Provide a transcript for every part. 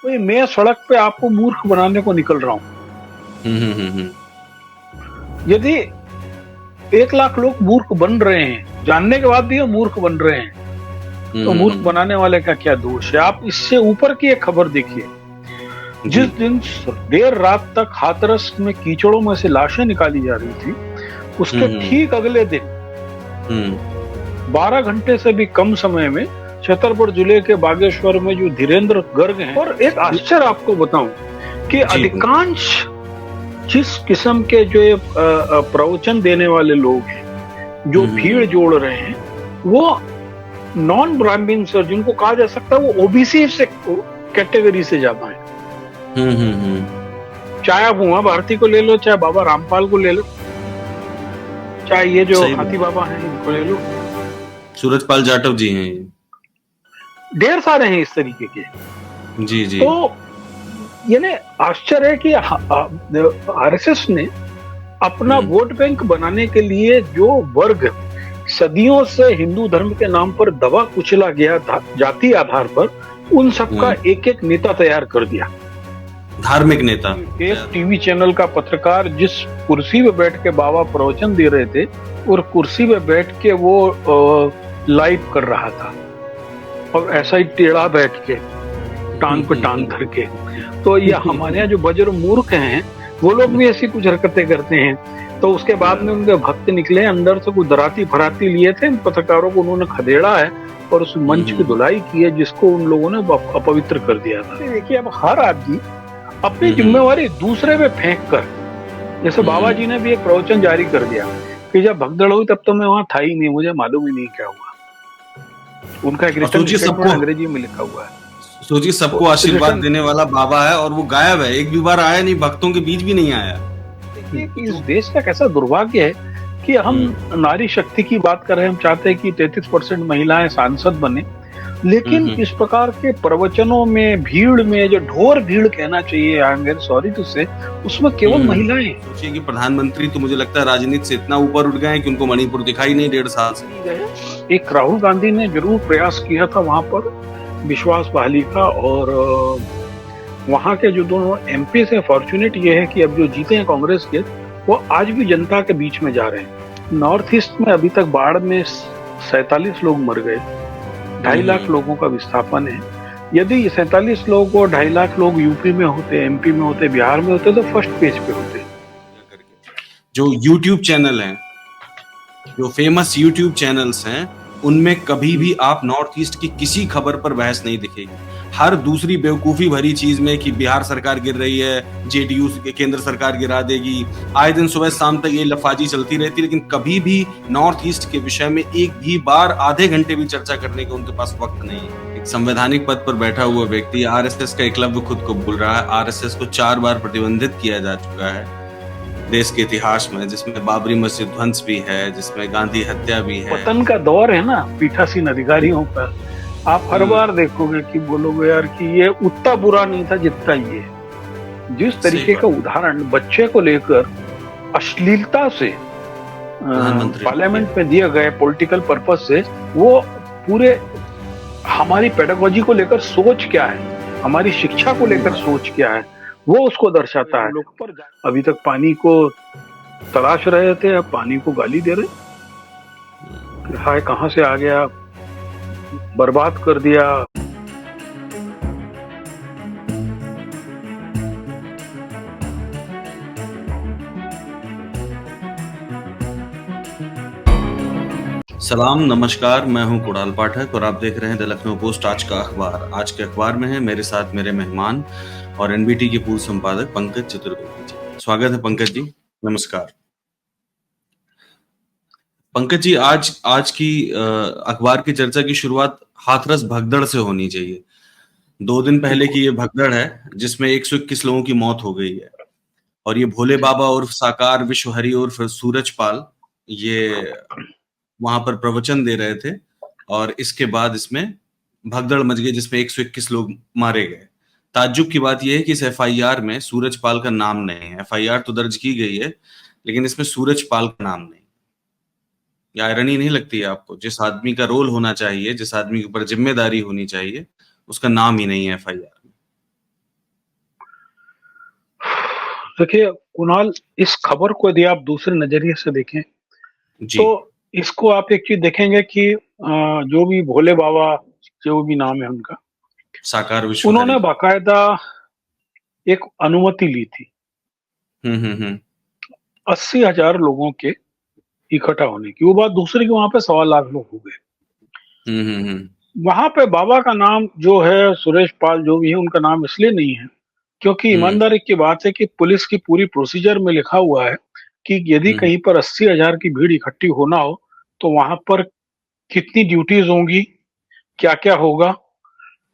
भाई मैं सड़क पे आपको मूर्ख बनाने को निकल रहा हूँ। हम्म। यदि 1 लाख लोग मूर्ख बन रहे हैं, जानने के बाद भी वो मूर्ख बन रहे हैं, तो मूर्ख हम्म। बनाने वाले का क्या दोष है? आप इससे ऊपर की एक खबर देखिए। जी। जिस दिन देर रात तक हाथरस में कीचड़ों में से लाशें निकाली जा रही थी, उसके हम्म। ठीक अगले दिन हम्म। 12 घंटे से भी कम समय में छतरपुर जिले के बागेश्वर में जो धीरेन्द्र गर्ग हैं, और एक आश्चर्य आपको बताऊं कि जी। अधिकांश जिस किस्म के जो ये प्रवचन देने वाले लोग हैं, जो भीड़ जोड़ रहे हैं, वो नॉन ब्राह्मण सर, जिनको कहा जा सकता है वो ओबीसी से कैटेगरी से ज्यादा है। चाहे आप उमा भारती को ले लो, चाहे बाबा रामपाल को ले लो, चाहे ये जो सही हाथी बात। बाबा हैं इनको ले लो, सूरजपाल जाटव जी हैं ये। ढेर सारे हैं इस तरीके के। जी जी। तो यानी आश्चर्य है कि आरएसएस ने अपना वोट बैंक बनाने के लिए जो वर्ग सदियों से हिंदू धर्म के नाम पर दबा कुचला गया था जाति आधार पर, उन सबका एक एक नेता तैयार कर दिया। धार्मिक नेता। एक टीवी चैनल का पत्रकार जिस कुर्सी पे बैठ के बाबा प्रवचन दे रहे थे, और कुर्सी पे बैठ के वो लाइव कर रहा था, और ऐसा ही टेढ़ा बैठ के टांग पे टांग धर के। तो ये हमारे यहाँ जो बजर मूर्ख हैं, वो लोग भी ऐसी कुछ हरकतें करते हैं। तो उसके बाद में उनके भक्त निकले, अंदर से कुछ दराती फराती लिए थे, पत्रकारों को उन्होंने खदेड़ा है और उस मंच की धुलाई की है, जिसको उन लोगों ने अपवित्र कर दिया था। देखिए, अब हर आदमी अपनी जिम्मेवारी दूसरे पे फेंक कर, जैसे बाबा जी ने भी एक प्रवचन जारी कर दिया कि जब भगदड़ हुई तब तो मैं वहां था ही नहीं, मुझे मालूम ही नहीं क्या हुआ। उनका एक रिटर्न स्टेटमेंट अंग्रेजी में लिखा हुआ है। सोचिए, सबको आशीर्वाद देने वाला बाबा है और वो गायब है, एक भी बार आया नहीं, भक्तों के बीच भी नहीं आया। देखिए कि इस देश का कैसा दुर्भाग्य है कि हम नारी शक्ति की बात कर रहे हैं, हम चाहते हैं कि 33% महिलाएं सांसद बने, लेकिन इस प्रकार के प्रवचनों में भीड़ में, जो ढोर भीड़ कहना चाहिए, I am very sorry to say, उसमें केवल महिलाएं। सोचिए कि प्रधानमंत्री तो मुझे लगता है राजनीति से इतना ऊपर उठ गए हैं कि उनको मणिपुर दिखाई नहीं 1.5 साल से। एक राहुल गांधी ने जरूर प्रयास किया था वहां पर विश्वास बहाली का, और वहां के जो दोनों एमपी से फॉर्चुनेट ये है कि अब जो जीते हैं कांग्रेस के, वो आज भी जनता के बीच में जा रहे हैं। नॉर्थ ईस्ट में अभी तक बाढ़ में 47 लोग मर गए, 2.5 लाख लोगों का विस्थापन है। यदि 47 लोग और 2.5 लाख लोग यूपी में होते, एमपी में होते, बिहार में होते, तो फर्स्ट पेज पे होते। जो यूट्यूब चैनल हैं, जो फेमस यूट्यूब चैनल्स हैं, उनमें कभी भी आप नॉर्थ ईस्ट की किसी खबर पर बहस नहीं दिखेगी। हर दूसरी बेवकूफी भरी चीज में कि बिहार सरकार गिर रही है, जेडीयू केंद्र सरकार गिरा देगी, आए दिन सुबह शाम तक ये लफाजी चलती रहती, लेकिन कभी भी नॉर्थ ईस्ट के विषय में एक भी बार आधे घंटे भी चर्चा करने का उनके पास वक्त नहीं है। एक संवैधानिक पद पर बैठा हुआ व्यक्ति आरएसएस का एकलव्य खुद को बोल रहा है। आरएसएस को 4 बार प्रतिबंधित किया जा चुका है देश के इतिहास में, जिसमें बाबरी मस्जिद ध्वंस भी है, जिसमें गांधी हत्या भी है। पतन का दौर है ना पीठासीन अधिकारियों पर। आप हर बार देखोगे कि बोलोगे यार कि ये उतना बुरा नहीं था जितना ये। जिस तरीके का उदाहरण बच्चे को लेकर अश्लीलता से पार्लियामेंट में दिए गए पॉलिटिकल पर्पस से, वो पूरे हमारी पेडागोजी को लेकर सोच क्या है, हमारी शिक्षा को लेकर सोच क्या है, वो उसको दर्शाता है। अभी तक पानी को तलाश रहे थे, अब पानी को गाली दे रहे। हाय कहां से आ गया, बर्बाद कर दिया। सलाम, नमस्कार, मैं हूं कुणाल पाठक और आप देख रहे हैं द लखनऊ पोस्ट आज का अखबार। आज के अखबार में है मेरे साथ मेरे मेहमान और एनबीटी के पूर्व संपादक पंकज चतुर्वेदी जी। स्वागत है पंकज जी, नमस्कार। पंकज जी, आज की अखबार की चर्चा की शुरुआत हाथरस भगदड़ से होनी चाहिए। 2 दिन पहले की ये भगदड़ है जिसमें 121 लोगों की मौत हो गई है, और ये भोले बाबा उर्फ साकार विश्वहरि उर्फ सूरजपाल ये वहां पर प्रवचन दे रहे थे, और इसके बाद इसमें भगदड़ मच गई जिसमें 121 लोग मारे गए। ताज्जुब की बात यह है कि इस एफआईआर में सूरजपाल का नाम नहीं है। एफआईआर तो दर्ज की गई है, लेकिन इसमें सूरजपाल का नाम नहीं। ये आयरनी नहीं लगती है आपको? जिस आदमी का रोल होना चाहिए, जिस आदमी के ऊपर जिम्मेदारी होनी चाहिए, उसका नाम ही नहीं है एफआईआर में। देखिए कुणाल, इस खबर को यदि आप दूसरे नजरिए से देखें जी। तो इसको आप एक चीज देखेंगे कि जो भी भोले बाबा, जो भी नाम है उनका, साकार विश्व उन्होंने हरि। बाकायदा एक अनुमति ली थी हम्म। 80,000 लोगों के इकट्ठा होने की। वो बात दूसरी कि वहां पे 1.25 लाख लोग हो गए। हम्म। वहां पे बाबा का नाम जो है, सुरेश पाल जो भी है, उनका नाम इसलिए नहीं है क्योंकि हम्म ईमानदारी की बात है कि पुलिस की पूरी प्रोसीजर में लिखा हुआ है कि यदि हम्म कहीं पर 80,000 की भीड़ इकट्ठी होना हो तो वहां पर कितनी ड्यूटीज होंगी, क्या क्या होगा।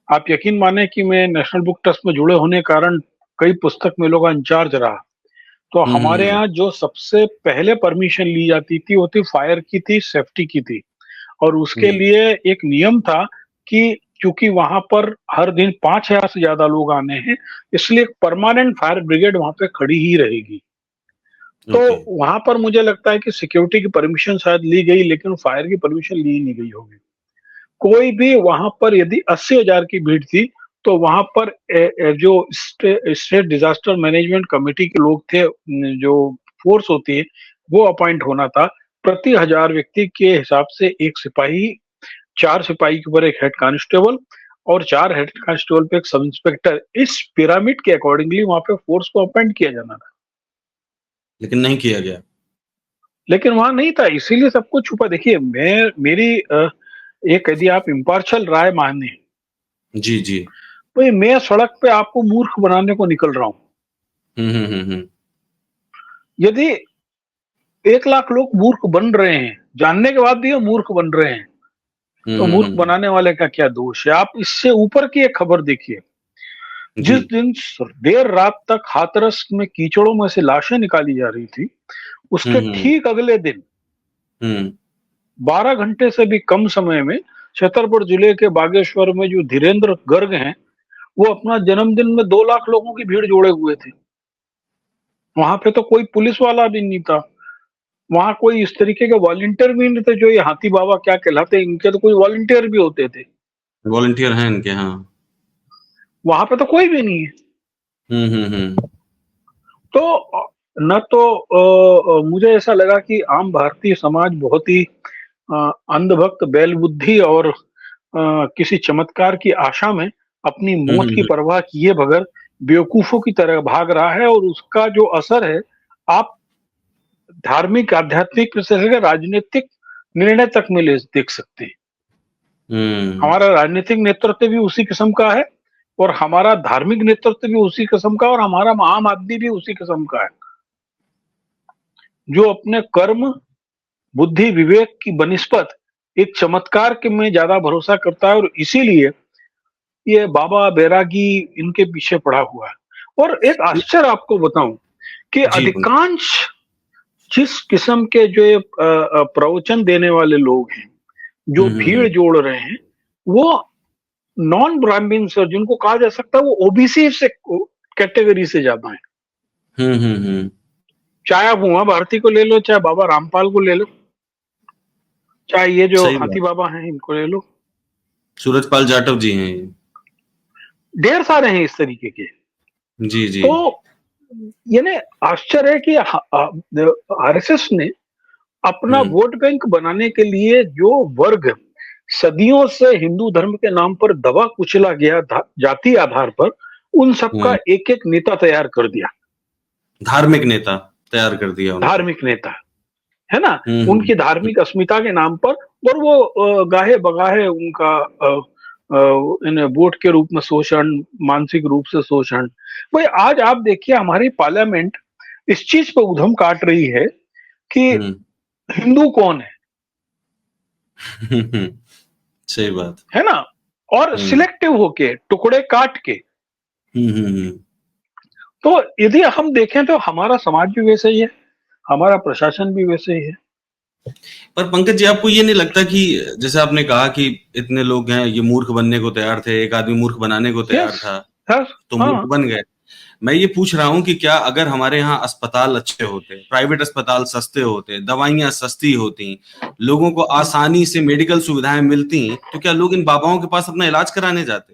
आप यकीन माने कि मैं नेशनल बुक ट्रस्ट में जुड़े होने के कारण कई पुस्तक मेलों का इंचार्ज रहा। तो हमारे हम्म यहाँ जो सबसे पहले परमिशन ली जाती थी वो थी फायर की थी, सेफ्टी की थी। और उसके हम्म लिए एक नियम था कि क्योंकि वहां पर हर दिन 5,000 से ज्यादा लोग आने हैं, इसलिए एक परमानेंट फायर ब्रिगेड वहां पे खड़ी ही रहेगी। तो ओके। वहां पर मुझे लगता है कि सिक्योरिटी की परमिशन शायद ली गई, लेकिन फायर की परमिशन ली नहीं गई होगी। कोई भी वहां पर यदि 80,000 की भीड़ थी तो वहां पर जो स्टेट डिजास्टर मैनेजमेंट कमेटी के लोग थे, जो फोर्स होती है, वो अपॉइंट होना था। प्रति 1,000 व्यक्ति के हिसाब से एक सिपाही, 4 सिपाही के ऊपर एक हेड कांस्टेबल और 4 हेड कांस्टेबल पे एक सब इंस्पेक्टर, इस पिरामिड के अकॉर्डिंगली वहां पे फोर्स को अपॉइंट किया जाना था। लेकिन नहीं किया गया। लेकिन वहां नहीं था, इसीलिए सब कुछ छुपा। देखिए मैं मेरी एक यदि आप इम्पार्शल राय माने जी जी। तो मैं सड़क पे आपको मूर्ख बनाने को निकल रहा हूं। हम्म। यदि 1 लाख लोग मूर्ख बन रहे हैं, जानने के बाद भी वो मूर्ख बन रहे हैं, तो मूर्ख हम्म। बनाने वाले का क्या दोष है। आप इससे ऊपर की एक खबर देखिए। जी। जिस दिन देर रात तक हाथरस में कीचड़ों में से लाशें निकाली जा रही थी, उसके हम्म। ठीक अगले दिन हम्म 12 घंटे से भी कम समय में छतरपुर जिले के बागेश्वर में जो धीरेन्द्र गर्ग हैं, वो अपना जन्मदिन में 2 लाख लोगों की भीड़ जोड़े हुए थे। वहां पे तो कोई पुलिस वाला भी नहीं था, वहां कोई इस तरीके के वॉलंटियर भी नहीं थे। जो ये हाथी बाबा क्या कहलाते हैं, इनके तो कोई वॉलंटियर भी होते थे, वॉलंटियर हैं इनके, हाँ। वहां पे तो कोई भी नहीं है। हम्म। तो न तो मुझे ऐसा लगा कि आम भारतीय समाज बहुत ही अंधभक्त, बैल बुद्धि और किसी चमत्कार की आशा में अपनी मौत की हम्म। परवाह किए बगैर बेवकूफों की तरह भाग रहा है। और उसका जो असर है, आप धार्मिक, आध्यात्मिक से लेकर राजनीतिक निर्णय तक में ले देख सकते हैं। हम्म। हमारा राजनीतिक नेतृत्व भी उसी किस्म का है, और हमारा धार्मिक नेतृत्व भी उसी किस्म का, और हमारा आम आदमी भी उसी किस्म का है, जो अपने कर्म, बुद्धि, विवेक की बनिस्पत एक चमत्कार के में ज्यादा भरोसा करता है। और इसीलिए ये बाबा बैरागी इनके पीछे पड़ा हुआ है। और एक आश्चर्य आपको बताऊं कि जी पंकज। अधिकांश जिस किस्म के जो ये प्रवचन देने वाले लोग हैं, जो भीड़ हम्म। जोड़ रहे हैं, वो नॉन ब्राह्मण से, जिनको कहा जा सकता है वो ओबीसी से कैटेगरी से ज्यादा है। हम्म। चाहे आप उमा भारती को ले लो, चाहे बाबा रामपाल को ले लो, चाहे ये जो सही हाथी बात। बाबा हैं इनको ले लो, सूरजपाल जाटव जी हैं ये। ढेर सारे हैं इस तरीके के। जी जी। तो यानी आश्चर्य है कि आरएसएस ने अपना हम्म वोट बैंक बनाने के लिए जो वर्ग सदियों से हिंदू धर्म के नाम पर दबा कुचला गया था जाति आधार पर, उन सबका हम्म। एक एक नेता तैयार कर दिया। धार्मिक नेता तैयार कर दिया उनको। धार्मिक नेता, है ना, हम्म। उनकी धार्मिक अस्मिता के नाम पर। और वो गाहे बगाहे उनका वोट के रूप में शोषण, मानसिक रूप से शोषण। भाई आज आप देखिए हमारी पार्लियामेंट इस चीज पर उधम काट रही है कि हम्म हिंदू कौन सही बात। है ना, और हम्म सिलेक्टिव होके टुकड़े काट के। हम्म। तो यदि हम देखें तो हमारा समाज भी वैसे ही है, हमारा प्रशासन भी वैसे ही है। पर पंकज जी, आपको ये नहीं लगता कि जैसे आपने कहा कि इतने लोग हैं, ये मूर्ख बनने को तैयार थे, एक आदमी मूर्ख बनाने को तैयार यस, था, यस, तो हाँ। मूर्ख बन गए। मैं ये पूछ रहा हूँ कि क्या अगर हमारे यहाँ अस्पताल अच्छे होते, प्राइवेट अस्पताल सस्ते होते, दवाइयां सस्ती होती, लोगों को आसानी से मेडिकल सुविधाएं मिलती, तो क्या लोग इन बाबाओं के पास अपना इलाज कराने जाते?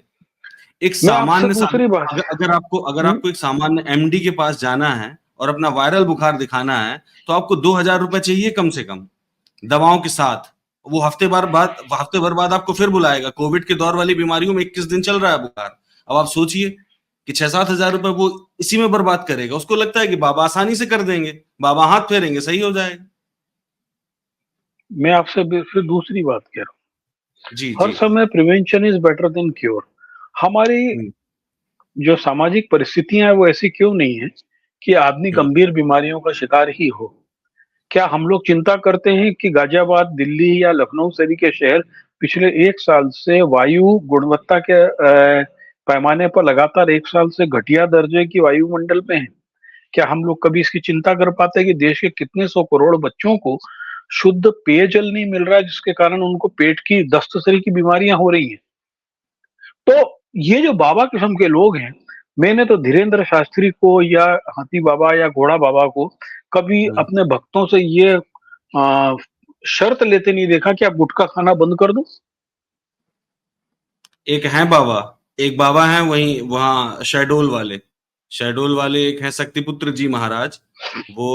एक मैं आपसे सामान्य दूसरी बात, अगर आपको एक सामान्य एमडी के पास जाना है, और अपना वायरल बुखार दिखाना है तो आपको 2,000 रुपए चाहिए कम से कम दवाओं के साथ। वो हफ्ते भर बाद आपको फिर बुलाएगा। कोविड के दौर वाली बीमारियों में 21 दिन चल रहा है बुखार। अब आप सोचिए कि 6-7 हजार रुपए वो इसी में बर्बाद करेगा। उसको लगता है कि बाबा आसानी से कर देंगे, बाबा हाथ फेरेंगे सही हो जाएगा। मैं आपसे फिर दूसरी बात कह रहा जी हूँ, हर जी। समय prevention is better than cure. हमारी हम्म, जो सामाजिक परिस्थितियां हैं वो ऐसी क्यों नहीं है कि आदमी हम्म, गंभीर बीमारियों का शिकार ही हो। क्या हम लोग चिंता करते हैं कि गाजियाबाद, दिल्ली या लखनऊ सरी के शहर पिछले 1 साल से वायु गुणवत्ता के पैमाने पर लगातार 1 साल से घटिया दर्जे की वायुमंडल में है? क्या हम लोग कभी इसकी चिंता कर पाते हैं कि देश के कितने सौ करोड़ बच्चों को शुद्ध पेयजल नहीं मिल रहा है, जिसके कारण उनको पेट की दस्त सरी की बीमारियां हो रही हैं? तो ये जो बाबा किस्म के लोग हैं, मैंने तो धीरेन्द्र शास्त्री को या हाथी बाबा या घोड़ा बाबा को कभी हम्म। अपने भक्तों से ये आ, शर्त लेते नहीं देखा कि आप गुटखा खाना बंद कर दो। एक है बाबा, एक बाबा है वहीं वहां शहडोल वाले एक है शक्तिपुत्र जी महाराज। वो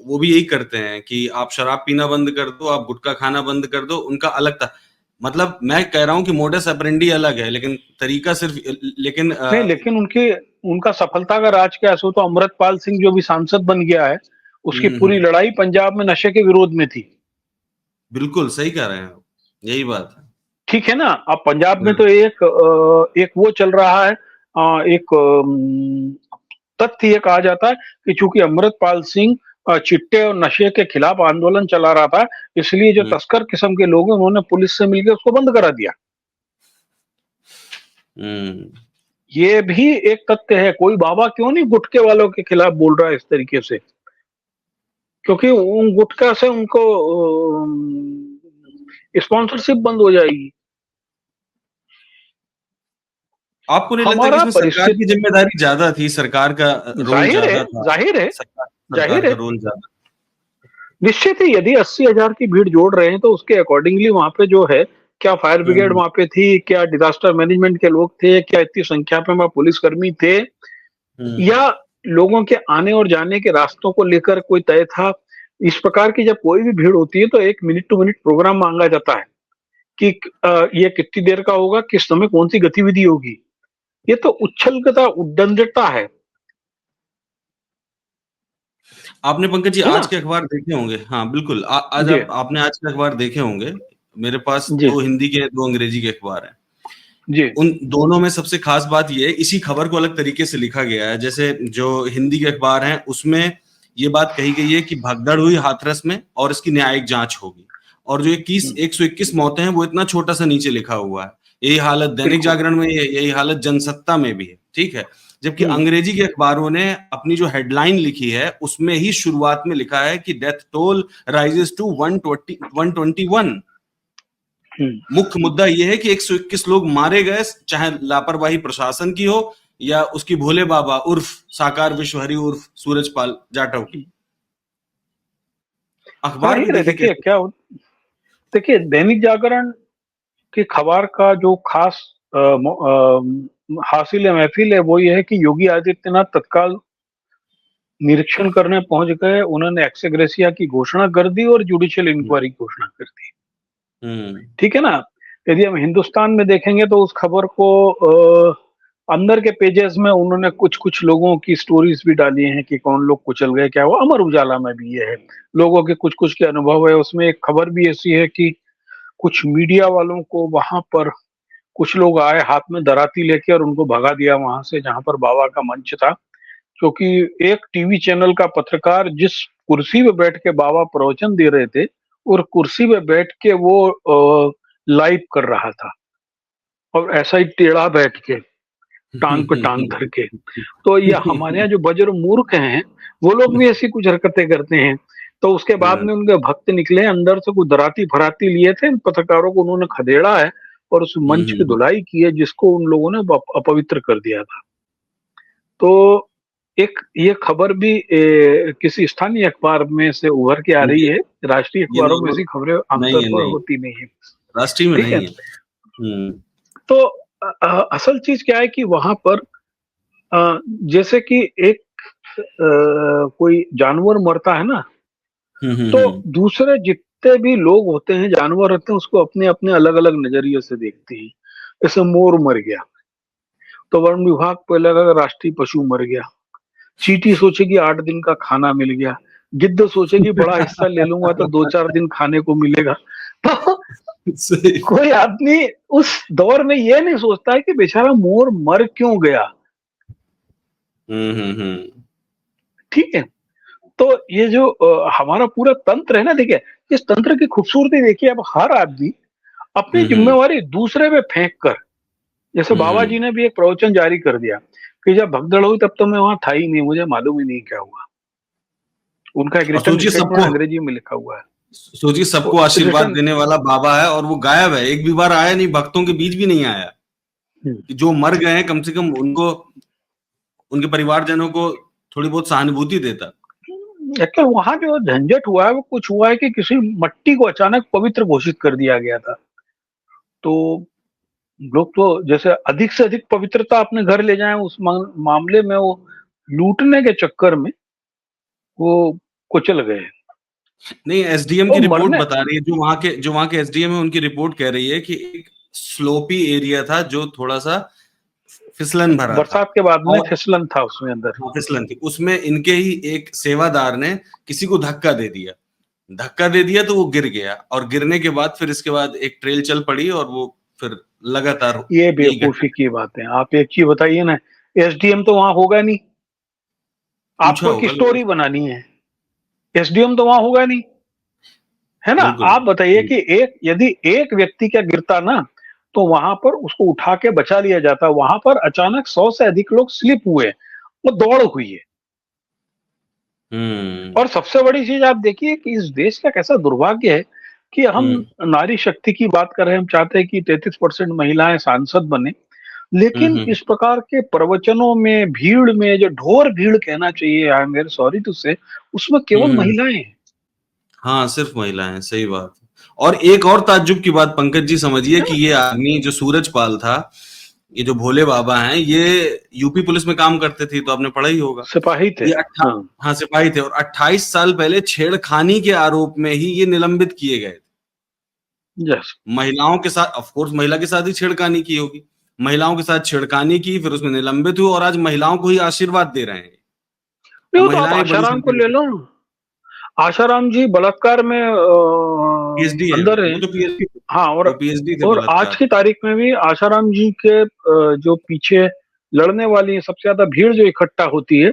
वो भी यही करते हैं कि आप शराब पीना बंद कर दो, आप गुटखा खाना बंद कर दो। उनका अलग था, मतलब मैं कह रहा हूं कि मोडस ऑपरेंडी अलग है लेकिन तरीका सिर्फ लेकिन नहीं, लेकिन उनका सफलता का राज क्या है? सो तो अमृतपाल सिंह जो भी सांसद बन गया है, उसकी पूरी हम्म, लड़ाई पंजाब में नशे के विरोध में थी। बिल्कुल सही कह रहे हैं आप। यही बात है। ठीक है ना? अब पंजाब में हम्म, तो एक वो चल रहा है, एक तथ्य ये कहा जाता है कि चूंकि अमृतपाल सिंह चिट्टे और नशे के खिलाफ आंदोलन चला रहा था, इसलिए जो हम्म, तस्कर किस्म के लोग हैं उन्होंने पुलिस से मिलकर उसको बंद करा दिया। हम्म। ये भी एक तथ्य है। कोई बाबा क्यों नहीं गुटखे वालों के खिलाफ बोल रहा है इस तरीके से? क्योंकि उन गुटखा से उनको स्पॉन्सरशिप बंद हो जाएगी। आपको नहीं लगता कि हमारा इसमें सरकार की परिस्थिति जिम्मेदारी ज्यादा थी, सरकार का रोल जाहिर है, ज्यादा था? जाहिर है, सरकार सरकार जाहिर का है, रोल ज्यादा। निश्चित ही। यदि 80,000 की भीड़ जोड़ रहे हैं तो उसके अकॉर्डिंगली वहां पे जो है, क्या फायर ब्रिगेड हम्म, वहां पे थी, क्या डिजास्टर मैनेजमेंट के लोग थे, क्या इतनी संख्या पे वहां पुलिसकर्मी थे, हम्म, या लोगों के आने और जाने के रास्तों को लेकर कोई तय था? इस प्रकार की जब कोई भी भीड़ होती है तो एक मिनट टू मिनट प्रोग्राम मांगा जाता है कि ये कितनी देर का होगा, किस समय कौन सी गतिविधि होगी। ये तो उच्छलता, उद्दंडता है आपने पंकज जी है आज ना? के अखबार देखे होंगे। हाँ बिल्कुल। आज जी, आपने आज के अखबार देखे होंगे। मेरे पास जी, 2 हिंदी के 2 अंग्रेजी के अखबार हैं। जी, उन दोनों में सबसे खास बात ये है, इसी खबर को अलग तरीके से लिखा गया है। जैसे जो हिंदी के अखबार हैं उसमें ये बात कही गई है कि भगदड़ हुई हाथरस में और इसकी न्यायिक जांच होगी। और जो 121 मौतें हैं वो इतना छोटा सा नीचे लिखा हुआ है। यही हालत दैनिक बिल्कुल। जागरण में है, यही हालत जनसत्ता में भी है। ठीक है। जबकि हम्म, अंग्रेजी के अखबारों ने अपनी जो हेडलाइन लिखी है उसमें ही शुरुआत में लिखा है कि डेथ टोल राइजेस टू 121। हम्म। मुख्य मुद्दा यह है कि 121 लोग मारे गए, चाहे लापरवाही प्रशासन की हो या उसकी भोले बाबा उर्फ साकार विश्वहरि उर्फ सूरजपाल जाटव की। अखबार भी जाहिर है, देखिए देखिए कैसे। क्या देखिए दैनिक जागरण की खबर का जो खास हासिल है, महफिल है, वो ये है कि योगी आदित्यनाथ तत्काल निरीक्षण करने पहुंच गए। उन्होंने एक्सेग्रेसिया की घोषणा कर दी और जुडिशियल इंक्वायरी की घोषणा कर दी। हम्म, ठीक है ना? यदि हम हिंदुस्तान में देखेंगे तो उस खबर को अंदर के पेजेस में उन्होंने कुछ कुछ लोगों की स्टोरीज भी डाली हैं कि कौन लोग कुचल गए, क्या हुआ। अमर उजाला में भी ये है, लोगों के कुछ कुछ के अनुभव है। उसमें एक खबर भी ऐसी है कि कुछ मीडिया वालों को वहां पर कुछ लोग आए हाथ में दराती लेके और उनको भगा दिया वहां से जहां पर बाबा का मंच था। क्योंकि एक टीवी चैनल का पत्रकार जिस कुर्सी पे बैठ के बाबा प्रवचन दे रहे थे, और कुर्सी पे बैठ के वो लाइव कर रहा था, और ऐसा ही टेढ़ा बैठ के, टांग पे टांग धर के। तो ये हमारे यहाँ जो बजर मूर्ख हैं, वो लोग भी ऐसी कुछ हरकतें करते हैं। तो उसके बाद में उनके भक्त निकले, अंदर से कुछ दराती फराती लिए थे, इन पत्रकारों को उन्होंने खदेड़ा है और उस मंच की धुलाई की है जिसको उन लोगों ने अपवित्र कर दिया था। तो एक ये खबर भी किसी स्थानीय अखबार में से उभर के आ रही ये है। राष्ट्रीय ये अखबारों में नॉर्मल ऐसी खबरें नहीं आमतौर है, पर नहीं होती नहीं है। राष्ट्रीय में ठीक है। नहीं है। तो असल चीज क्या है कि वहां पर जैसे कि एक कोई जानवर मरता है ना, हम्म, तो दूसरे जितने भी लोग होते हैं, जानवर होते हैं, उसको अपने अपने अलग अलग नजरिए से देखते हैं। जैसे मोर मर गया तो वन विभाग को लगेगा राष्ट्रीय पशु मर गया, चींटी सोचेगी 8 दिन का खाना मिल गया, गिद्ध सोचेगी बड़ा हिस्सा ले लूंगा तो 2-4 दिन खाने को मिलेगा। तो सही। कोई आदमी उस दौर में ये नहीं सोचता है कि बेचारा मोर मर क्यों गया। हम्म। ठीक है, तो ये जो हमारा पूरा तंत्र है ना, देखिए इस तंत्र की खूबसूरती देखिए। अब हर आदमी अपनी हम्म। जिम्मेवारी दूसरे पे फेंक कर, जैसे बाबा हम्म। जी ने भी एक प्रवचन जारी कर दिया कि जब भगदड़ हुई तब तो मैं वहां था ही नहीं, मुझे मालूम ही नहीं क्या हुआ। उनका एक और रिटर्न सोचिए स्टेटमेंट सबको, अंग्रेजी में लिखा हुआ है। सोचिए सबको आशीर्वाद रिटर्न देने वाला बाबा है और वो गायब है, एक भी बार आया नहीं, भक्तों के बीच भी नहीं आया कि जो मर गए हैं कम से कम उनको, उनके परिवारजनों को थोड़ी बहुत सहानुभूति देता। एक्चुअली वहां जो झंझट हुआ है वो कुछ हुआ है कि किसी मट्टी को अचानक पवित्र घोषित कर दिया गया था। तो लोग तो जैसे अधिक से अधिक पवित्रता अपने घर ले जाएं, उस मामले में वो लूटने के चक्कर में वो कुचल गए। नहीं, एसडीएम तो की रिपोर्ट मरने, बता रही है, जो वहां के एसडीएम है उनकी रिपोर्ट कह रही है कि एक स्लोपी एरिया था जो थोड़ा सा फिसलन भरा था। बरसात के बाद में और फिसलन था उसमें अंदर। हाँ, फिसलन थी उसमें, इनके ही एक सेवादार ने किसी को धक्का दे दिया, धक्का दे दिया तो वो गिर गया, और गिरने के बाद फिर इसके बाद एक ट्रेल चल पड़ी और वो फिर लगातार ये यही घटना। बेवकूफी की बात है। आप एक चीज बताइए ना, एसडीएम तो वहां होगा नहीं, पूछा आपको एक होगा लोगों स्टोरी बनानी है, एसडीएम तो वहां होगा नहीं, है ना। से। बिल्कुल। आप बताइए कि एक यदि एक व्यक्ति क्या गिरता ना, तो वहां पर उसको उठा के बचा लिया जाता, वहां पर अचानक 100 से अधिक लोग स्लिप हुए, वो दौड़ हुई है। हम्म। और सबसे बड़ी चीज आप देखिए कि इस देश का कैसा दुर्भाग्य है कि हम हम्म। नारी शक्ति की बात कर रहे हैं, हम चाहते हैं कि 33% महिलाएं सांसद बने, लेकिन हम्म। इस प्रकार के प्रवचनों में भीड़ में जो ढोर भीड़ कहना चाहिए, I am very sorry to say, उसमें केवल हम्म। महिलाएं हैं। हाँ, सिर्फ महिलाएं, सही बात है। और एक और ताज्जुब की बात पंकज जी समझिए कि ये आदमी जो सूरजपाल था, ये जो भोले बाबा हैं, ये यूपी पुलिस में काम करते थे, तो आपने पढ़ा ही होगा। सिपाही थे। ये हाँ। हाँ, सिपाही थे, और 28 साल पहले छेड़खानी के आरोप में ही ये निलंबित किए गए थे। यस। महिलाओं के साथ, ऑफ कोर्स महिला के साथ ही छेड़खानी की होगी, महिलाओं के साथ छेड़खानी की, फिर उसमें निलंबित हुए, और आज महिलाओं को ही आशीर्वाद दे रहे हैं। नहीं, और वो तो आप महिलाएं बड़ी आशाराम को संख्या ले में। लो। आशाराम जी बलात्कार में पीएचडी है अंदर है। वो तो, पीएचडी, हाँ, वो पीएचडी थे और आज बलात्कार। की तारीख में भी आशाराम जी के जो पीछे लड़ने वाली सबसे ज्यादा भीड़ जो इकट्ठा होती है,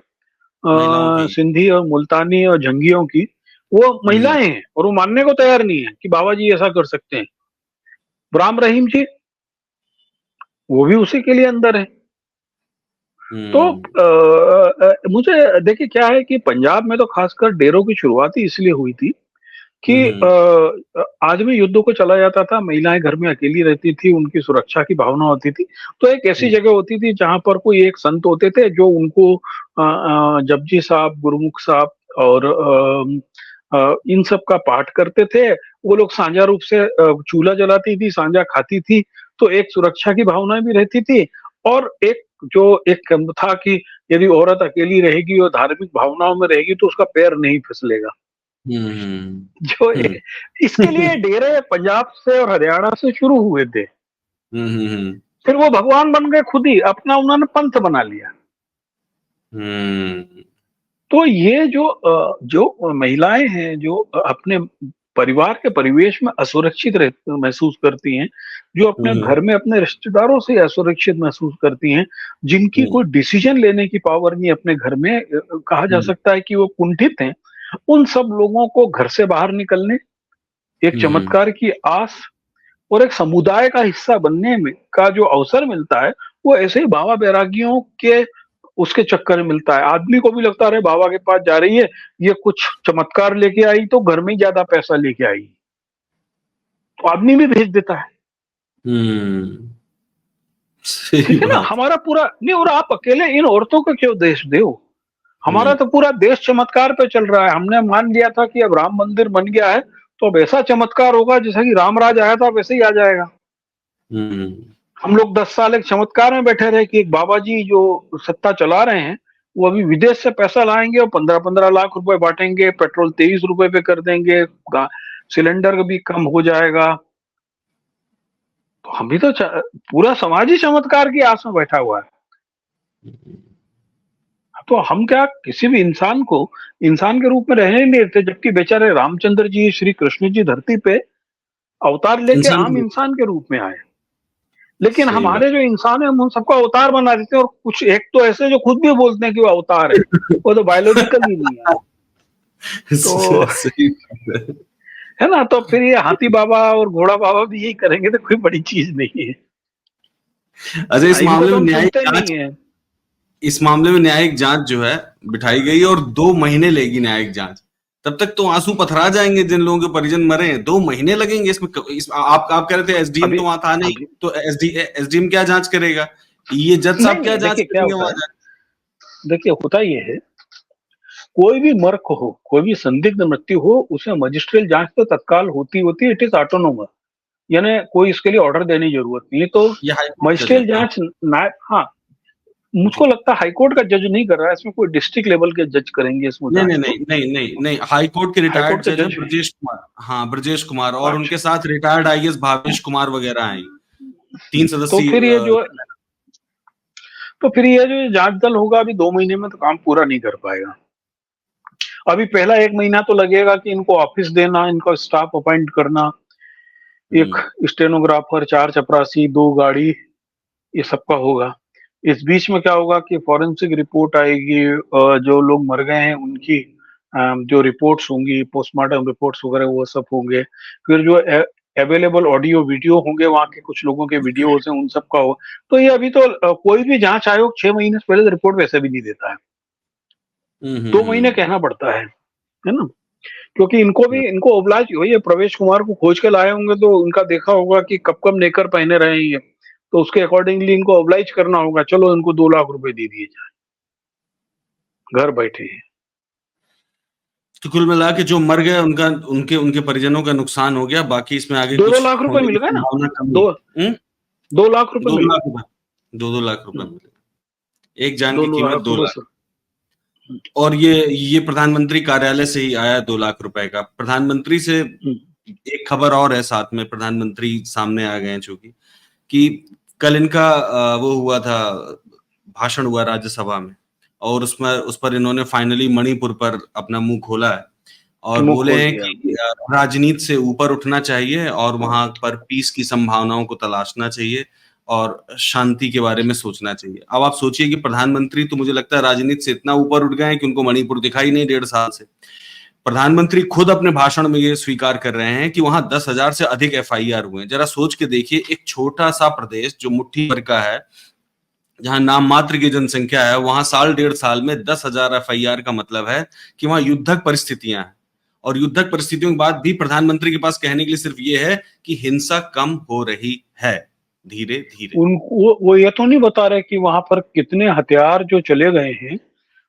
महिलाओं की। सिंधी और मुल्तानी और जंगियों की, वो हम्म। महिलाएं हैं, और वो मानने को तैयार नहीं है कि बाबा जी ऐसा कर सकते हैं। राम रहीम जी, वो भी उसी के लिए अंदर है। तो हम्म। मुझे देखिए क्या है कि पंजाब में तो खासकर डेरों की शुरुआत ही इसलिए हुई थी कि हम्म। आदमी युद्धों को चला जाता था, महिलाएं घर में अकेली रहती थी, उनकी सुरक्षा की भावना होती थी। तो एक ऐसी हम्म। जगह होती थी जहां पर कोई एक संत होते थे जो उनको जपजी साहब, गुरुमुख साहब और इन सब का पाठ करते थे। वो लोग साझा रूप से चूल्हा जलाती थी, साझा खाती थी, तो एक सुरक्षा की भावना भी रहती थी। और एक जो एक था कि यदि औरत अकेली रहेगी और धार्मिक भावनाओं में रहेगी तो उसका पैर नहीं फिसलेगा। हम्म। जो हम्म। इसके लिए डेरे पंजाब से और हरियाणा से शुरू हुए थे। हम्म। फिर वो भगवान बन गए खुद ही, अपना उन्होंने पंथ बना लिया। हम्म। तो ये जो महिलाएं हैं जो अपने परिवार के परिवेश में असुरक्षित महसूस करती हैं, जो अपने हम्म। घर में अपने रिश्तेदारों से असुरक्षित महसूस करती हैं, जिनकी हम्म। कोई डिसीजन लेने की पावर नहीं अपने घर में, कहा जा हम्म। सकता है कि वो कुंठित हैं, उन सब लोगों को घर से बाहर निकलने, एक हम्म। चमत्कार की आस और एक समुदाय का हिस्सा बनने में का जो अवसर मिलता है, वो ऐसे ही बाबा बैरागियों के उसके चक्कर में मिलता है। आदमी को भी लगता है बाबा के पास जा रही है, ये कुछ चमत्कार लेके आई तो घर में ही ज्यादा पैसा लेके आई, तो आदमी भी भेज देता है। हम्म। सही ठीक है ना, बात। हमारा पूरा नहीं। और आप अकेले इन औरतों को क्यों देश दो, हमारा हम्म। तो पूरा देश चमत्कार पे चल रहा है। हमने मान लिया था कि अब राम मंदिर बन गया है तो अब ऐसा चमत्कार होगा जैसा कि राम राज आया था वैसे ही आ जाएगा। हम्म। हम लोग 10 साल एक चमत्कार में बैठे रहे कि एक बाबा जी जो सत्ता चला रहे हैं वो अभी विदेश से पैसा लाएंगे और 15-15 लाख रुपए बांटेंगे, पेट्रोल 23 रुपए पे कर देंगे, सिलेंडर भी कम हो जाएगा। तो हम भी तो पूरा समाज ही चमत्कार की आस में बैठा हुआ है। तो हम क्या किसी भी इंसान को इंसान के रूप में रहने नहीं देते, जबकि बेचारे रामचंद्र जी, श्री कृष्ण जी धरती पे अवतार लेके इंसान आम की इंसान के रूप में आए। लेकिन सही बात। हमारे जो इंसान है हम उन सबको अवतार बना देते हैं, और कुछ एक तो ऐसे जो खुद भी बोलते हैं कि वो अवतार है, वो तो बायोलॉजिकल ही नहीं है। तो सही बात है। है ना, तो फिर ये हाथी बाबा और घोड़ा बाबा भी यही करेंगे तो कोई बड़ी चीज नहीं है। अच्छा, इनको तो हम सुनते नहीं है। इस मामले में न्यायिक जांच जो है बिठाई गई और 2 महीने लेगी न्यायिक जांच। तब तक तो आंसू पथरा जाएंगे जिन लोगों के परिजन मरे हैं। 2 महीने लगेंगे इसमें। आप कह रहे थे एसडीएम अभी तो वहां था नहीं, अभी तो एसडीएम क्या जांच करेगा? ये जज नहीं साहब क्या नहीं, जांच देखिए क्या करेंगे होता वहां है, जाके? देखिए होता ये है, कोई भी मर्क हो, कोई भी संदिग्ध मृत्यु हो, उसे मजिस्ट्रियल जांच तो तत्काल होती होती है, इट इज ऑटोनोमस। यानी कोई इसके लिए ऑर्डर देने की जरूरत नहीं है। तो ये हाईकोर्ट जज है। मजिस्ट्रियल हाँ जांच ना, हाँ, मुझको जी। लगता है हाईकोर्ट का जज नहीं कर रहा है इसमें, कोई डिस्ट्रिक्ट लेवल के जज करेंगे इसमें नहीं जांच नहीं तो। नहीं नहीं नहीं नहीं, हाईकोर्ट के रिटायर्ड हाईकोर्ट के जज है जज ब्रजेश कुमार। हाँ ब्रजेश कुमार, और अच्छा, उनके साथ रिटायर्ड आईएएस भावेश कुमार वगैरह हैं। 3 तो सदस्यीय फिर ये जो तो फिर ये जो जांच दल होगा, अभी 2 महीने में तो काम पूरा नहीं कर पाएगा। अभी पहला 1 महीना तो लगेगा कि इनको ऑफिस देना, इनको स्टाफ अपॉइंट करना, एक स्टेनोग्राफर, 4 चपरासी, 2 गाड़ी, ये सबका होगा। इस बीच में क्या होगा कि फॉरेंसिक रिपोर्ट आएगी, जो लोग मर गए हैं उनकी जो रिपोर्ट्स होंगी, पोस्टमार्टम रिपोर्ट्स वगैरह वो सब होंगे। फिर जो अवेलेबल ऑडियो वीडियो होंगे, वहाँ के कुछ लोगों के वीडियोस हैं, उन सब का हो। तो ये अभी तो कोई भी जांच आयोग 6 महीने से पहले रिपोर्ट वैसे भी नहीं देता है। 2 महीने कहना पड़ता है ना, क्योंकि इनको ओबलाज वही है, प्रवेश कुमार को खोज के लाए होंगे तो उनका देखा होगा कि कब कब नेकर पहने रहे हैं ये, तो उसके अकॉर्डिंगली इनको ओबलाइज करना होगा, चलो इनको 2 लाख रुपए दे दिए जाए, घर बैठे हैं। तो कुल मिला के जो मर गए उनका उनके उनके परिजनों का नुकसान हो गया, बाकी इसमें आगे 2-2 कुछ लाख रुपए होने की मिल गए ना, संभावना कम दो है। हम्म? 2 लाख रुपए दो मिल लाख गए। रुपए 2-2 लाख रुपए मिले। एक जान दो की दो कीमत लाख 2 रुपए लाख। सर। और ये प्रधानमंत्री कार्यालय से ही आया 2 लाख रुपए का। प्रधानमंत्री से हम्म, एक खबर और है साथ में, प्रधानमंत्री सामने आ गए हैं चूंकि कि कल इनका वो हुआ था, भाषण हुआ राज्यसभा में, और उसमें उस पर इन्होंने फाइनली मणिपुर पर अपना मुंह खोला है और मुंह बोले खोल हैं दिया। कि राजनीति से ऊपर उठना चाहिए और वहां पर पीस की संभावनाओं को तलाशना चाहिए और शांति के बारे में सोचना चाहिए। अब आप सोचिए कि प्रधानमंत्री तो मुझे लगता है राजनीति से इतना ऊपर उठ गए हैं कि उनको मणिपुर दिखाई नहीं 1.5 साल से। प्रधानमंत्री खुद अपने भाषण में ये स्वीकार कर रहे हैं कि वहां 10,000 से अधिक एफआईआर हुए हैं। जरा सोच के देखिए, एक छोटा सा प्रदेश जो मुट्ठी भर का है, जहां नाम मात्र की जनसंख्या है, वहां साल 1.5 साल में 10,000 एफआईआर का मतलब है कि वहां युद्धक परिस्थितियां हैं। और युद्धक परिस्थितियों के बाद भी प्रधानमंत्री के पास कहने के लिए सिर्फ ये है कि हिंसा कम हो रही है धीरे धीरे। उनको वो ये तो नहीं बता रहे कि वहां पर कितने हथियार जो चले गए हैं नहीं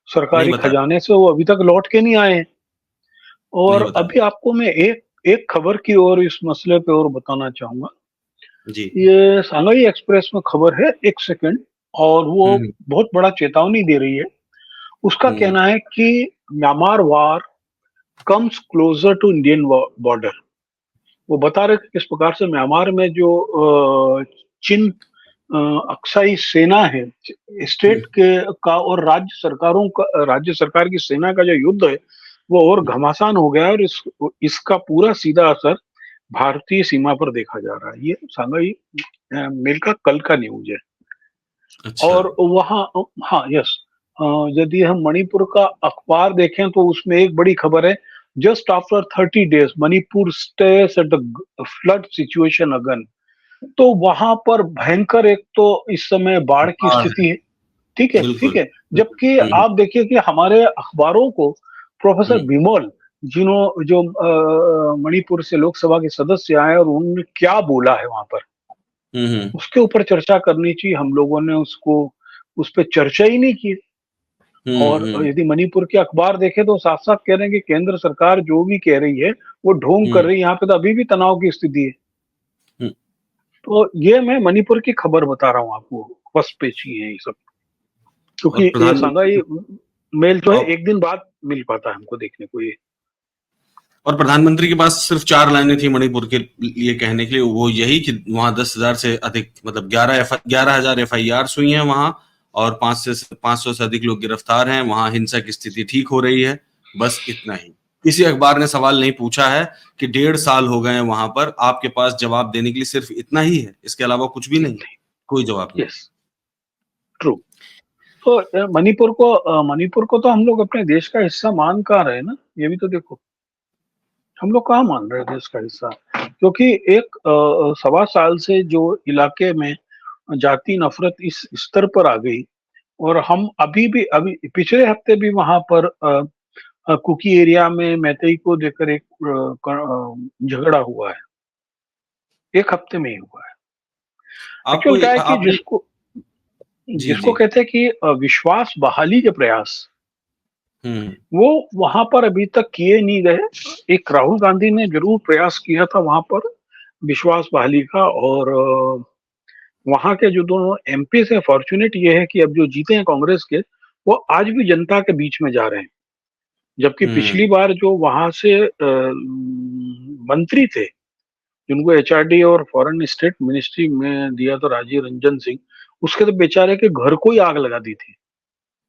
सरकारी बता रहे। खजाने से, वो अभी तक लौट के नहीं आए हैं। नहीं और बता अभी आपको मैं एक एक खबर की और इस मसले पे और बताना चाहूंगा। रहे। जी। ये सांगाई एक्सप्रेस में खबर है, एक सेकंड, और वो हम्म बहुत बड़ा चेतावनी दे रही है। उसका हम्म कहना है कि Myanmar war comes closer to Indian border. वो बता रहे थे किस प्रकार से म्यांमार में जो चिन अक्साई सेना है, स्टेट के का और राज्य सरकार की सेना का जो युद्ध है, वो और घमासान हो गया है, और इसका पूरा सीधा असर भारतीय सीमा पर देखा जा रहा है। ये सांगाई मेल का कल का न्यूज है। अच्छा। और वहाँ, हाँ, यस, यदि हम मणिपुर का अखबार देखें तो उसमें एक बड़ी खबर है, just after 30 days Manipur stays at the flood situation again. तो वहां पर भयंकर एक तो इस समय बाढ़ की बाढ़। स्थिति है। ठीक है, ठीक बिल्कुल। है। जबकि आप देखिए कि हमारे अखबारों को प्रोफेसर हम्म बिमल, जो मणिपुर से लोकसभा के सदस्य आए, और उन्होंने क्या बोला है वहां पर, हम्म उसके ऊपर चर्चा करनी चाहिए। हम लोगों ने उस पर चर्चा ही नहीं की। और हम्म यदि मणिपुर के अखबार देखे तो साफ साफ कह रहे हैं कि केंद्र सरकार जो भी कह रही है वो ढोंग कर हम्म रही है, यहाँ पे तो अभी भी तनाव की स्थिति है। हम्म। तो ये मैं मणिपुर की खबर बता रहा हूँ आपको, फर्स्ट पेज की है ये सब। क्योंकि और ये संघाई मेल जो है और एक दिन बाद मिल पाता है हमको देखने को ये। प्रधानमंत्री के पास सिर्फ 4 लाइनें थी मणिपुर के लिए कहने के लिए, वो यही कि वहां 10,000 से अधिक, मतलब 11,000 FIR हुई हैं वहां, और 500 से अधिक लोग गिरफ्तार हैं, वहां हिंसा की स्थिति ठीक हो रही है। बस इतना ही। किसी अखबार ने सवाल नहीं पूछा है कि 1.5 साल हो गए हैं वहां पर, आपके पास जवाब देने के लिए सिर्फ इतना ही है, इसके अलावा कुछ भी नहीं, कोई जवाब नहीं। Yes, true. तो मणिपुर को तो हम लोग अपने देश का हिस्सा मान कहाँ रहे ना, ये भी तो देखो। हम लोग कहाँ मान रहे हैं देश का हिस्सा, क्योंकि एक 1.25 साल से जो इलाके में जाति नफरत इस स्तर पर आ गई, और हम अभी पिछले हफ्ते भी वहां पर कुकी एरिया में मैतेई को लेकर एक झगड़ा हुआ है, एक हफ्ते में ही हुआ है। आपको एक्चुअल क्या है कि आपने जी जिसको जी। कहते हैं कि विश्वास बहाली के प्रयास, हम्म वो वहां पर अभी तक किए नहीं गए। एक राहुल गांधी ने जरूर प्रयास किया था वहां पर विश्वास बहाली का, और वहां के जो दोनों MP से फॉर्चुनेट ये है कि अब जो जीते हैं कांग्रेस के, वो आज भी जनता के बीच में जा रहे हैं। जबकि पिछली हम्म बार जो वहां से मंत्री थे, जिनको HRD और फॉरेन स्टेट मिनिस्ट्री में दिया था राजीव रंजन सिंह, उसके तो बेचारे के घर को ही आग लगा दी थी,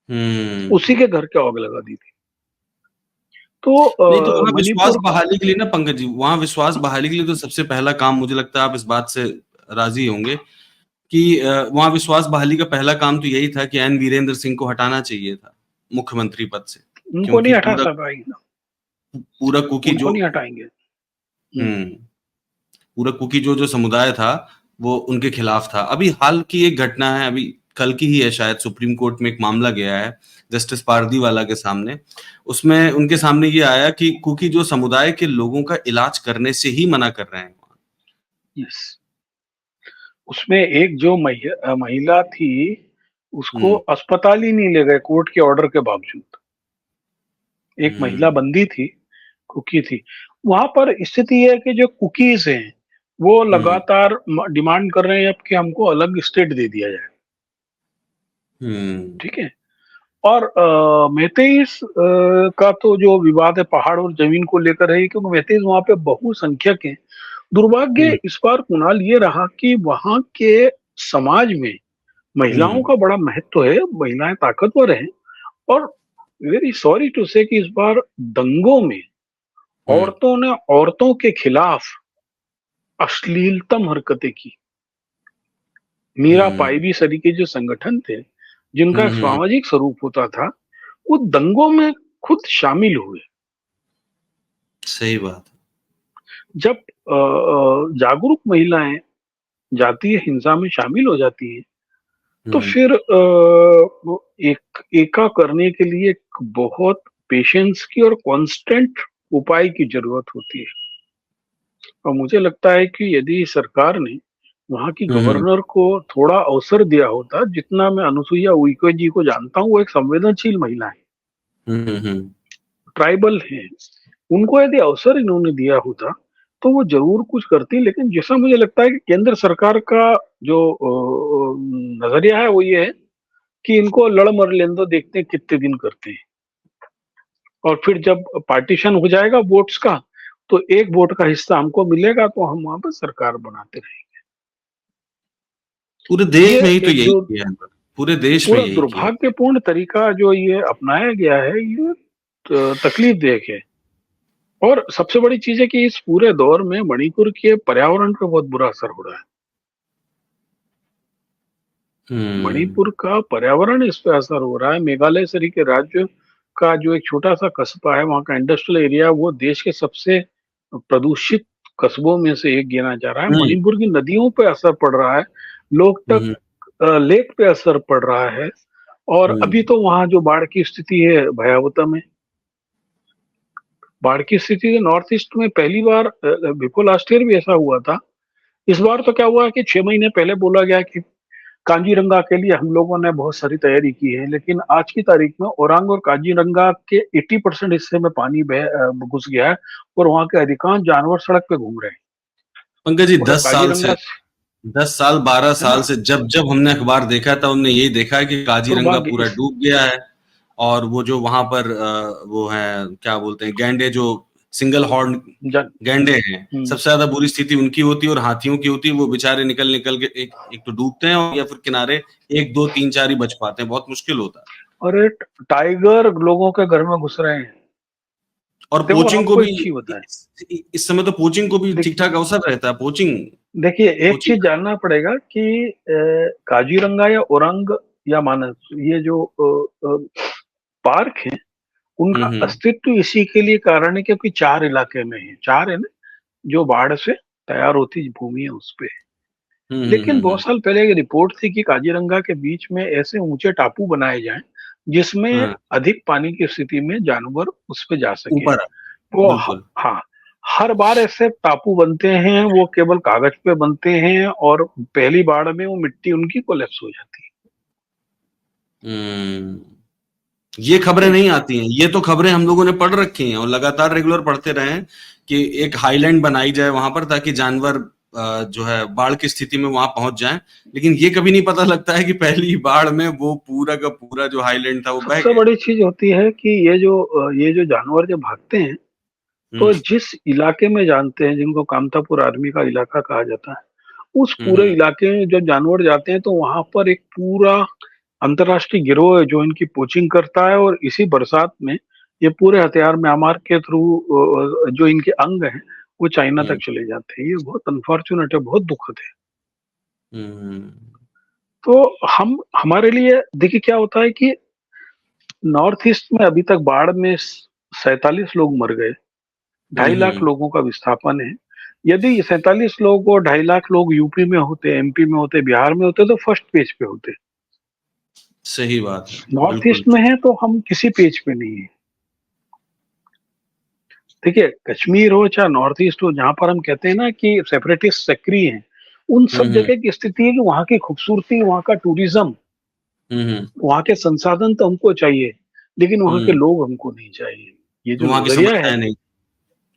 उसी हम्म। के घर के आग लगा दी थी। तो नहीं तो वहां विश्वास मणिपुर बहाली के लिए ना पंकज जी, वहां विश्वास बहाली के लिए तो सबसे पहला काम, मुझे लगता है आप इस बात से राजी होंगे कि वहां विश्वास बहाली का पहला काम तो यही था कि एन वीरेंद्र सिंह को हटाना चाहिए था मुख्यमंत्री पद से। उनको क्योंकि नहीं हटा पूरा पाएंगे ना, पूरा कुकी उनको जो नहीं हटाएंगे। हम्म पूरा कुकी जो समुदाय था वो उनके खिलाफ था। अभी हाल की एक घटना है, अभी कल की ही है शायद, सुप्रीम कोर्ट में एक मामला गया है जस्टिस पारदीवाला के सामने। उसमें उनके सामने ये आया कि कुकी जो समुदाय के लोगों का इलाज करने से ही मना कर रहे हैं। यस, उसमें एक जो महिला थी, उसको हम्म अस्पताल ही नहीं ले गए कोर्ट के ऑर्डर के बावजूद। एक महिला हम्म बंदी थी, कुकी थी। वहां पर स्थिति है कि जो कुकीज हैं, वो हम्म लगातार डिमांड कर रहे हैं अब कि हमको अलग स्टेट दे दिया जाए। हम्म ठीक है। और मेतेईस का तो जो विवाद है पहाड़ और जमीन को लेकर है, क्योंकि मेतेईस वहां पे बहुसंख्यक हैं। दुर्भाग्य हम्म इस बार कुणाल ये रहा कि वहां के समाज में महिलाओं हम्म का बड़ा महत्व है, महिलाएं ताकतवर हैं। और वेरी सॉरी टू से कि इस बार दंगों में हम्म औरतों ने औरतों के खिलाफ अश्लीलतम हरकतें की। मीरा हम्म पाइबी सरी के जो संगठन थे, जिनका एक हम्म। सामाजिक स्वरूप होता था, वो दंगों में खुद शामिल हुए। सही बात। जब जागरूक महिलाएं जातीय हिंसा में शामिल हो जाती हैं, तो हम्म फिर वो एका करने के लिए एक बहुत पेशेंस की और कांस्टेंट उपाय की जरूरत होती है। और मुझे लगता है कि यदि सरकार ने वहां की हम्म गवर्नर को थोड़ा अवसर दिया होता, जितना मैं अनुसुईया उइके जी को जानता हूँ, वो एक संवेदनशील महिला है, हम्म। ट्राइबल है, उनको यदि अवसर इन्होंने दिया होता तो वो जरूर कुछ करती। लेकिन जैसा मुझे लगता है कि केंद्र सरकार का जो नजरिया है वो ये है कि इनको लड़ मर लेने दो, देखते हैं कितने दिन करते हैं, और फिर जब पार्टीशन हो जाएगा वोट्स का, तो एक वोट का हिस्सा हमको मिलेगा, तो हम वहां पर सरकार बनाते रहेंगे। पूरे देश ये में ही तो एक यही जो किया है, पूरे देश में पूरा यही किया है। दुर्भाग्यपूर्ण तरीका जो ये अपनाया गया है, ये तकलीफ देख है। और सबसे बड़ी चीज है कि इस पूरे दौर में मणिपुर के पर्यावरण पे बहुत बुरा असर हो रहा है। हम्म मणिपुर का पर्यावरण इस पे असर हो रहा है। मेघालय सरी के राज्य का जो एक छोटा सा कस्बा है, वहाँ का इंडस्ट्रियल एरिया, वो देश के सबसे प्रदूषित कस्बों में से एक गिना जा रहा है। हम्म मणिपुर की नदियों पे असर पड़ रहा है, लोकटक हम्म लेक पे असर पड़ रहा है। और अभी हम्म तो वहाँ जो बाढ़ की स्थिति है भयावतम है। बाढ़ की स्थिति तो नॉर्थ ईस्ट में पहली बार, बिफोर लास्ट ईयर भी ऐसा हुआ था। इस बार तो क्या हुआ कि 6 महीने पहले बोला गया कि कांजीरंगा के लिए हम लोगों ने बहुत सारी तैयारी की है, लेकिन आज की तारीख में ओरांग और कांजीरंगा के 80% हिस्से में पानी घुस गया है, और वहां के अधिकांश जानवर सड़क पे घूम रहे हैं। पंकज जी और 10 साल से काजीरंगा 10 साल 12 है ना। साल से जब जब हमने अखबार देखा था, हमने यही देखा है कि काजीरंगा सौभाग्य पूरा इस डूब गया है। और वो जो वहां पर वो है, क्या बोलते हैं, गैंडे, जो सिंगल हॉर्न जन गैंडे हैं, हम्म, सबसे ज्यादा बुरी स्थिति उनकी होती है और हाथियों की होती है। वो बेचारे निकल निकल के एक एक तो डूबते हैं, और या फिर किनारे 1 2 3 4 ही बच पाते हैं। बहुत मुश्किल होता है। और एक टाइगर लोगों के घर में घुस रहे हैं। और देखो पोचिंग को आपको भी एक चीज बताएं। इस समय तो पोचिंग को भी ठीक देखिए, ठाक अवसर रहता है। पोचिंग देखिए एक पोचिंग चीज जानना पड़ेगा कि काजीरंगा या औरंग या मानस, ये जो पार्क है, उनका हम्म अस्तित्व इसी के लिए कारण है क्योंकि 4 इलाके में है, 4 है ना, जो बाढ़ से तैयार होती भूमि है उस पे। लेकिन बहुत हम्म। साल पहले एक रिपोर्ट थी कि काजीरंगा के बीच में ऐसे ऊंचे टापू बनाए जाएं जिसमें हाँ, अधिक पानी की स्थिति में जानवर उस पे जा सके। ऊपर वो बिल्कुल। हाँ, हर बार ऐसे टापू बनते हैं, वो केवल कागज पे बनते हैं और पहली बार में वो मिट्टी उनकी कोलैप्स हो जाती हम्म। ये खबरें है। नहीं आती हैं। ये तो खबरें हम लोगों ने पढ़ रखी हैं और लगातार रेगुलर पढ़ते रहे हैं कि एक हाईलैंड बनाई जाए वहां पर, ताकि जानवर जो है बाढ़ की स्थिति में वहां पहुंच जाएं। लेकिन ये कभी नहीं पता लगता है कि पहली बाढ़ में वो पूरा का पूरा जो हाईलैंड था वो बह सबसे गया। बड़ी चीज होती है कि ये जो जानवर जब भागते हैं, तो हम्म जिस इलाके में जानते हैं, जिनको कामतापुर आर्मी का इलाका कहा जाता है, उस पूरे हम्म इलाके में जब जानवर जाते हैं तो वहां पर एक पूरा अंतर्राष्ट्रीय गिरोह है जो इनकी पोचिंग करता है, और इसी बरसात में ये पूरे हथियार म्यांमार के थ्रू जो इनके अंग हैं वो चाइना तक हम्म चले जाते हैं। ये बहुत अनफॉर्चुनेट है, बहुत दुखद है। हम्म तो हम हमारे लिए देखिए क्या होता है कि नॉर्थ ईस्ट में अभी तक बाढ़ में 47 लोग मर गए, 2.5 लाख हम्म। लोगों का विस्थापन है। यदि 47 लोग और 2.5 लाख लोग यूपी में होते, एमपी में होते, बिहार में होते तो फर्स्ट पेज पे होते। सही बात है। नॉर्थ बिल्कुल। ईस्ट में है तो हम किसी पेज पे नहीं है। देखिए कश्मीर हो चाहे नॉर्थ ईस्ट हो, जहां पर हम कहते हैं ना कि सेपरेटिस्ट सक्रिय हैं, उन सब हम्म जगह की स्थिति है कि वहां की खूबसूरती, वहां का टूरिज्म, हम्म वहां के संसाधन तो हमको चाहिए, लेकिन वहां के हम्म। लोग हमको नहीं चाहिए। ये जो वहां की नजरिया है, समस्याएं नहीं।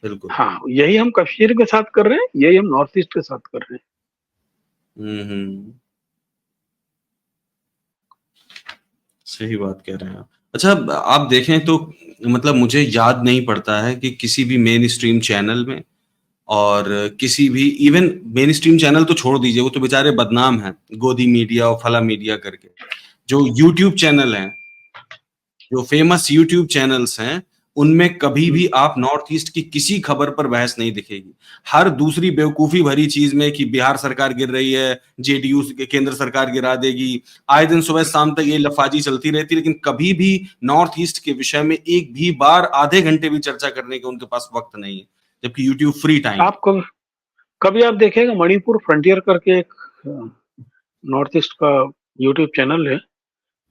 बिल्कुल। हाँ, यही हम कश्मीर के साथ कर रहे हैं, यही हम नॉर्थ ईस्ट के साथ कर रहे हैं। हम्म। सही बात कह रहे हैं आप। अच्छा, आप देखें तो मतलब मुझे याद नहीं पड़ता है कि किसी भी मेन स्ट्रीम चैनल में, और किसी भी, इवन मेन स्ट्रीम चैनल तो छोड़ दीजिए, वो तो बेचारे बदनाम हैं, गोदी मीडिया और फला मीडिया करके, जो यूट्यूब चैनल हैं, जो फेमस यूट्यूब चैनल्स हैं, उनमें कभी भी आप नॉर्थ ईस्ट की किसी खबर पर बहस नहीं दिखेगी। हर दूसरी बेवकूफी भरी चीज में कि बिहार सरकार गिर रही है, जेडीयू के केंद्र सरकार गिरा देगी, आए दिन सुबह शाम तक ये लफाजी चलती रहती है, लेकिन कभी भी नॉर्थ ईस्ट के विषय में एक भी बार आधे घंटे भी चर्चा करने का उनके पास वक्त नहीं है, जबकि यूट्यूब फ्री टाइम है। आप कभी कभी आप देखेंगे मणिपुर फ्रंटियर करके एक नॉर्थ ईस्ट का यूट्यूब चैनल है,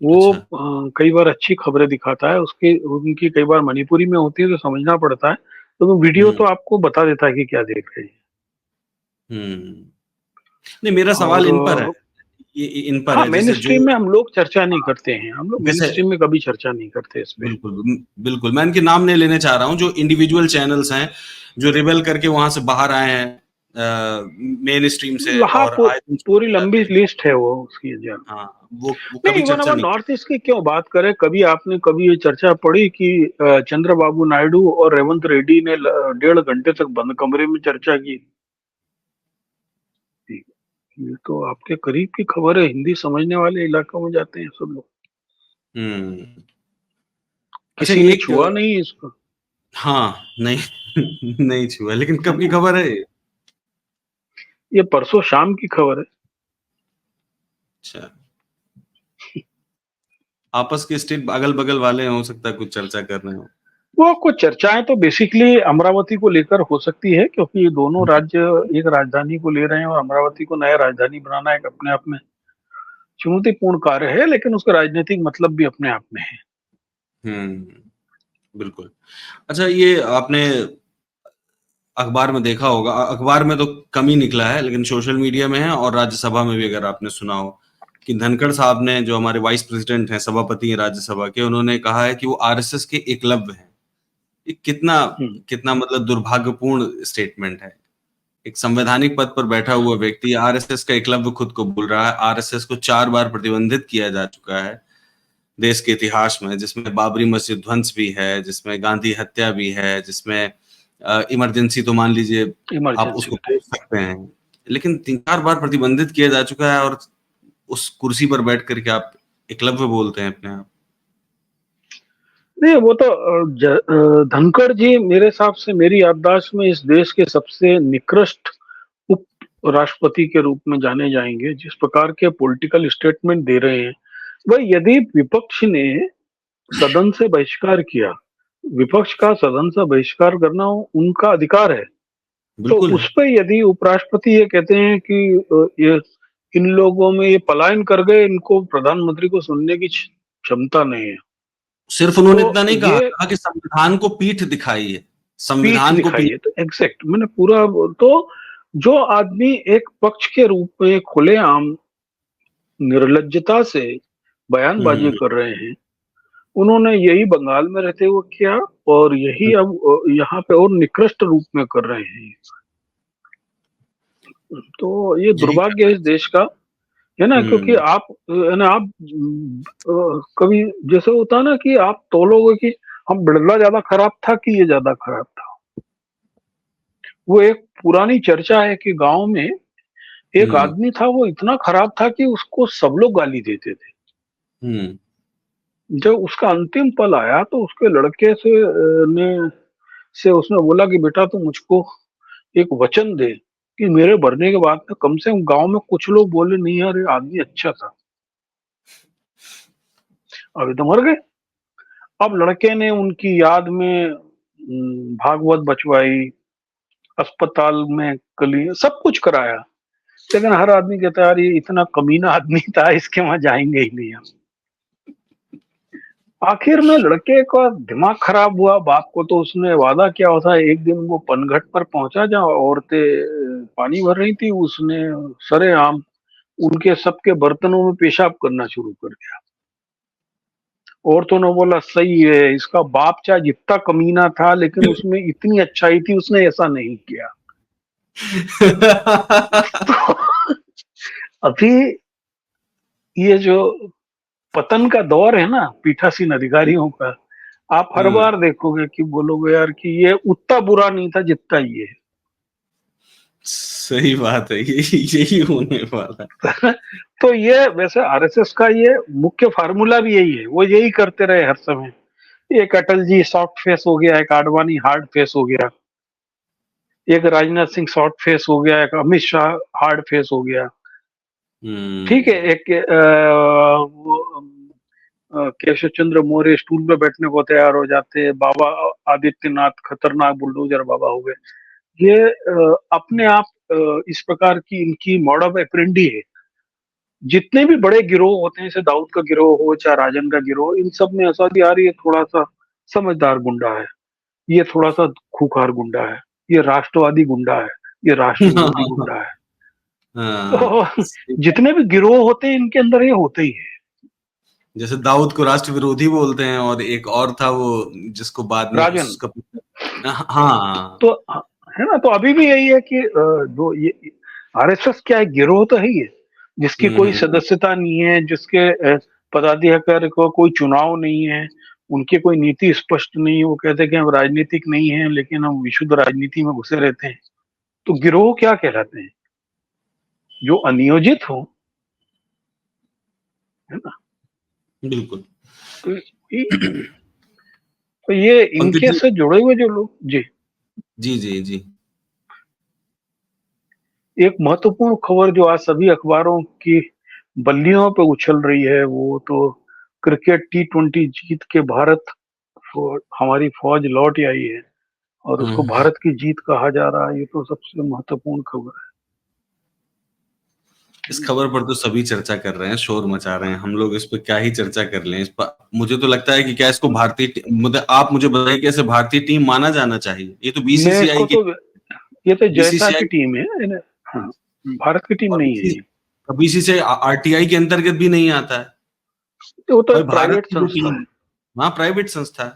वो अच्छा। कई बार अच्छी खबरें दिखाता है, उसकी उनकी कई बार मणिपुरी में होती है तो समझना पड़ता है, तो वो वीडियो हम्म तो आपको बता देता है कि क्या देख रहे हैं। हम्म। नहीं, मेरा सवाल और इन पर है। ये इन पर हाँ, है, मेन जैसे जो, स्ट्रीम में हम लोग चर्चा नहीं करते हैं, हम लोग मेन जैसे, स्ट्रीम में कभी चर्चा नहीं करते इस पे। बिल्कुल बिल्कुल, मैं इनके नाम नहीं लेने चाह रहा हूँ, जो इंडिविजुअल चैनल्स हैं, जो रिबेल करके वहां से बाहर आए हैं मेन स्ट्रीम से, हाँ, और आए दिन पूरी छोड़ते जाते लंबी हैं। लिस्ट है वो उसकी। हाँ, वो नहीं, कभी इवन चर्चा अगर नहीं की। नॉर्थ ईस्ट की क्यों बात करें, कभी आपने कभी ये चर्चा पड़ी कि चंद्रबाबू नायडू और रेवंत रेड्डी ने 1.5 घंटे तक बंद कमरे में चर्चा की? ये तो आपके करीब की खबर है, हिंदी समझने वाले इलाकों में जाते हैं सब लोग। हम्म। अच्छा, किसी ने एक, छुआ नहीं इसको। हाँ, नहीं नहीं छुआ, लेकिन है कब की ना, खबर है ये? ये परसों शाम की खबर है। अच्छा, आपस के स्टेट अगल बगल वाले हो सकता है कुछ चर्चा कर रहे हो। वो कुछ चर्चाएं तो बेसिकली अमरावती को लेकर हो सकती है, क्योंकि ये दोनों राज्य एक राजधानी को ले रहे हैं और अमरावती को नया राजधानी बनाना एक अपने आप में चुनौतीपूर्ण कार्य है, लेकिन उसका राजनीतिक मतलब भी अपने आप में है। बिल्कुल। अच्छा, ये आपने अखबार में देखा होगा, अखबार में तो कम ही निकला है, लेकिन सोशल मीडिया में है, और राज्यसभा में भी अगर आपने सुना हो, कि धनखड़ साहब ने, जो हमारे वाइस प्रेसिडेंट हैं, सभापति हैं राज्यसभा के, उन्होंने कहा है कि वो आरएसएस के एकलव्य हैं। ये कितना हम्म। कितना मतलब दुर्भाग्यपूर्ण स्टेटमेंट है। एक संवैधानिक पद पर बैठा हुआ व्यक्ति आरएसएस का एकलव्य खुद को बोल रहा है। आरएसएस को 4 बार प्रतिबंधित किया जा चुका है देश के इतिहास में, जिसमें बाबरी मस्जिद ध्वंस भी है, जिसमें गांधी हत्या भी है, जिसमें इमरजेंसी तो मान लीजिए आप इमरजेंसी उसको पूछ सकते हैं, लेकिन 3-4 बार प्रतिबंधित किया जा चुका है और उस कुर्सी पर बैठ करके आप एकलव्य बोलते हैं अपने आप। नहीं, वो तो धनखड़ जी मेरे हिसाब से, मेरी याददाश्त में, इस देश के सबसे निकृष्ट उप राष्ट्रपति के रूप में जाने जाएंगे। जिस प्रकार के पॉलिटिकल स्टेटमेंट दे रहे हैं, वह यदि विपक्ष ने सदन से बहिष्कार किया, विपक्ष का सदन से बहिष्कार करना उनका अधिकार है, तो बिल्कुल उस पर यदि उपराष्ट्रपति ये कहते हैं कि ये इन लोगों में ये पलायन कर गए, इनको प्रधानमंत्री को सुनने की क्षमता नहीं है, सिर्फ उन्होंने तो इतना नहीं कहा, ये कहा कि संविधान को पीठ दिखाई है, पीठ संविधान को दिखाई पीठ। है। तो एग्जैक्ट मैंने पूरा, तो जो आदमी एक पक्ष के रूप में खुलेआम निर्लज्जता से बयानबाजी कर रहे हैं, उन्होंने यही बंगाल में रहते हुए किया और यही अब यहाँ पे और निकृष्ट रूप में कर रहे हैं। तो ये यही दुर्भाग्य है इस देश का, है ना, क्योंकि आप है ना, आप कभी जैसे होता ना कि आप तोलोगे कि हम बिड़ला ज्यादा खराब था कि ये ज्यादा खराब था। वो एक पुरानी चर्चा है कि गांव में एक आदमी था, वो इतना खराब था कि उसको सब लोग गाली देते थे। जब उसका अंतिम पल आया तो उसके लड़के से उसने बोला कि बेटा तू मुझको एक वचन दे कि मेरे मरने के बाद में कम से कम गांव में कुछ लोग बोले नहीं यार ये आदमी अच्छा था। अभी तो मर गए। अब लड़के ने उनकी याद में भागवत बचवाई, अस्पताल में कली, सब कुछ कराया, लेकिन हर आदमी कहता है यार ये इतना कमीना आदमी था, इसके वहां जाएंगे ही नहीं हम। आखिर में लड़के का दिमाग खराब हुआ, बाप को तो उसने वादा किया होता है, एक दिन वो पनघट पर पहुंचा जहाँ औरतें पानी भर रही थी, उसने सरेआम उनके सबके बर्तनों में पेशाब करना शुरू कर दिया। औरतों ने बोला सही है, इसका बाप चाहे जितना कमीना था लेकिन उसमें इतनी अच्छाई थी, उसने ऐसा नहीं किया। तो अभी ये जो पतन का दौर है ना पीठासीन अधिकारियों का, आप हर बार देखोगे कि बोलोगे यार कि ये उतना बुरा नहीं था जितना ये है। सही बात है, यही होने वाला है। तो ये वैसे आरएसएस का ये मुख्य फार्मूला भी यही है, वो यही करते रहे हर समय। एक अटल जी सॉफ्ट फेस हो गया, एक आडवाणी हार्ड फेस हो गया, एक राजनाथ सिंह सॉफ्ट फेस हो गया, एक अमित शाह हार्ड फेस हो गया। ठीक है, एक केशव चंद्र मौर्य स्टूल पे बैठने को तैयार हो जाते, बाबा आदित्यनाथ खतरनाक बुलडोजर बाबा हो गए। ये अपने आप इस प्रकार की इनकी मॉड ऑफ ऑपरेंडी है। जितने भी बड़े गिरोह होते हैं, जैसे दाऊद का गिरोह हो चाहे राजन का गिरोह, इन सब में ऐसा भी यार ये थोड़ा सा समझदार गुंडा है, ये थोड़ा सा खूंखार गुंडा है, ये राष्ट्रवादी गुंडा है, ये राष्ट्र विरोधी गुंडा है। तो जितने भी गिरोह होते हैं इनके अंदर ये होते ही है। जैसे दाऊद को राष्ट्र विरोधी बोलते हैं, और एक और था वो जिसको बाद में राजन, हाँ तो है ना, तो अभी भी यही है कि जो ये आरएसएस क्या है, गिरोह तो है ही है, जिसकी कोई सदस्यता नहीं है, जिसके पदाधिकारी को कोई चुनाव नहीं है, उनकी कोई नीति स्पष्ट नहीं है, वो कहते हैं कि हम राजनीतिक नहीं है लेकिन हम विशुद्ध राजनीति में घुसे रहते हैं। तो गिरोह क्या कहलाते हैं? जो अनियोजित हो, है ना। बिल्कुल। तो ये इनके से जुड़े हुए जो लोग, जी जी जी जी एक महत्वपूर्ण खबर जो आज सभी अखबारों की बल्लियों पे उछल रही है, वो तो क्रिकेट T20 जीत के भारत, हमारी फौज लौट आई है और उसको भारत की जीत कहा जा रहा है। ये तो सबसे महत्वपूर्ण खबर है। इस खबर पर तो सभी चर्चा कर रहे हैं, शोर मचा रहे हैं, हम लोग इस पर क्या ही चर्चा कर लें। इस पर मुझे तो लगता है कि क्या इसको भारतीय, आप मुझे बताइए कैसे भारतीय टीम माना जाना चाहिए? ये तो बीसीसीआई की, ये तो जैसा की टीम है ना, हाँ, भारत की टीम नहीं है। बीसीसीआई आरटीआई के अंतर्गत भी नहीं आता है, वो तो प्राइवेट संस्था है। हाँ प्राइवेट संस्था है।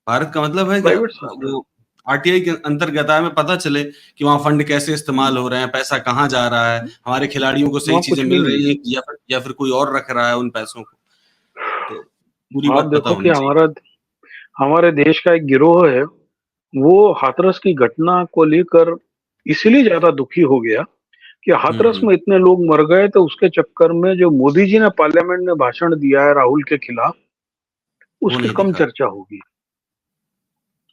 भारत का मतलब है प्राइवेट वो आरटीआई के अंतर्गत आए, हमें पता चले कि वहां फंड कैसे इस्तेमाल हो रहे हैं, पैसा कहाँ जा रहा है, हमारे खिलाड़ियों को सही वहाँ चीजें कुछ भी मिल नहीं रही है। हैं या फिर कोई और रख रहा है उन पैसों को। तो पूरी आप बात पता देखो कि होनी चाहिए। हमारे देश का एक गिरोह है, वो हाथरस की घटना को लेकर इसलिए ज्यादा दुखी हो गया कि हाथरस हम्म। में इतने लोग मर गए, तो उसके चक्कर में जो मोदी जी ने पार्लियामेंट में भाषण दिया है राहुल के खिलाफ, वो उसकी नहीं कम दिखा। चर्चा होगी।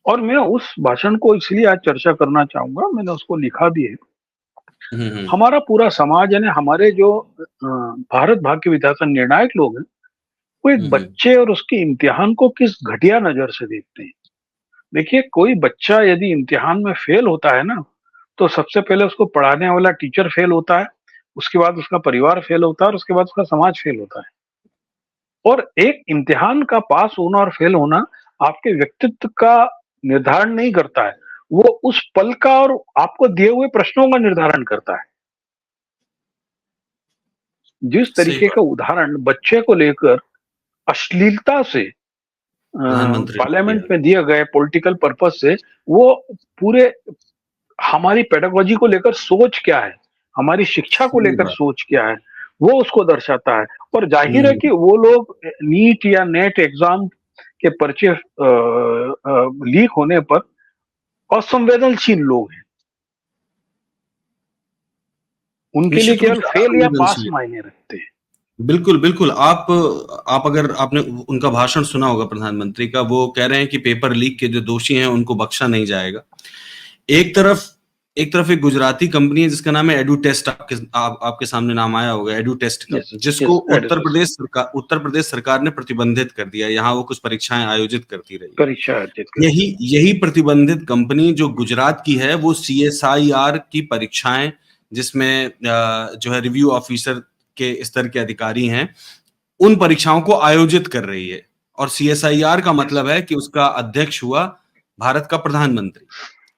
और मैं उस भाषण को इसलिए आज चर्चा करना चाहूंगा, मैंने उसको लिखा भी है। हम्म। हमारा पूरा समाज यानी हमारे जो भारत भाग्य विधाता निर्णायक लोग हैं, वो एक हम्म। बच्चे और उसके इम्तिहान को किस घटिया नजर से देखते हैं। देखिए, कोई बच्चा यदि इम्तिहान में फेल होता है ना, तो सबसे पहले उसको पढ़ाने वाला टीचर फेल होता है, उसके बाद उसका परिवार फेल होता है, और उसके बाद उसका समाज फेल होता है। और एक इम्तिहान का पास होना और फेल होना आपके व्यक्तित्व का निर्धारण नहीं करता है, वो उस पल का और आपको दिए हुए प्रश्नों का निर्धारण करता है। जिस सही तरीके बात। का उदाहरण बच्चे को लेकर अश्लीलता से प्रधानमंत्री ने दिया। पार्लियामेंट में दिया गया पॉलिटिकल पर्पस से, वो पूरे हमारी पेडागोजी को लेकर सोच क्या है, हमारी शिक्षा को सही लेकर बात। सोच क्या है, वो उसको दर्शाता है। और जाहिर है हम्म। कि वो लोग नीट या नेट एग्जाम के पर्चे लीक होने पर असंवेदनशील लोग हैं। उनके लिए निश्चित रूप केवल से फेल या पास असंवेदनशील। मायने रखते हैं। बिल्कुल, बिल्कुल। आप अगर आपने उनका भाषण सुना होगा प्रधानमंत्री का, वो कह रहे हैं कि पेपर लीक के जो दोषी हैं उनको बख्शा नहीं जाएगा। एक तरफ एक गुजराती कंपनी है जिसका नाम है एडुटेस्ट, आपके सामने नाम आया होगा एडुटेस्ट का, यस, जिसको यस, एडिटर्स उत्तर प्रदेश सरकार ने प्रतिबंधित कर दिया। यहाँ वो कुछ परीक्षाएं आयोजित करती रही है। परीक्षा अर्जित करती यही यही प्रतिबंधित कंपनी जो गुजरात की है, वो सीएसआईआर की परीक्षाएं, जिसमें जो है रिव्यू ऑफिसर के स्तर के अधिकारी हैं, उन परीक्षाओं को आयोजित कर रही है। और सीएसआईआर का है। मतलब है कि उसका अध्यक्ष हुआ भारत का प्रधानमंत्री।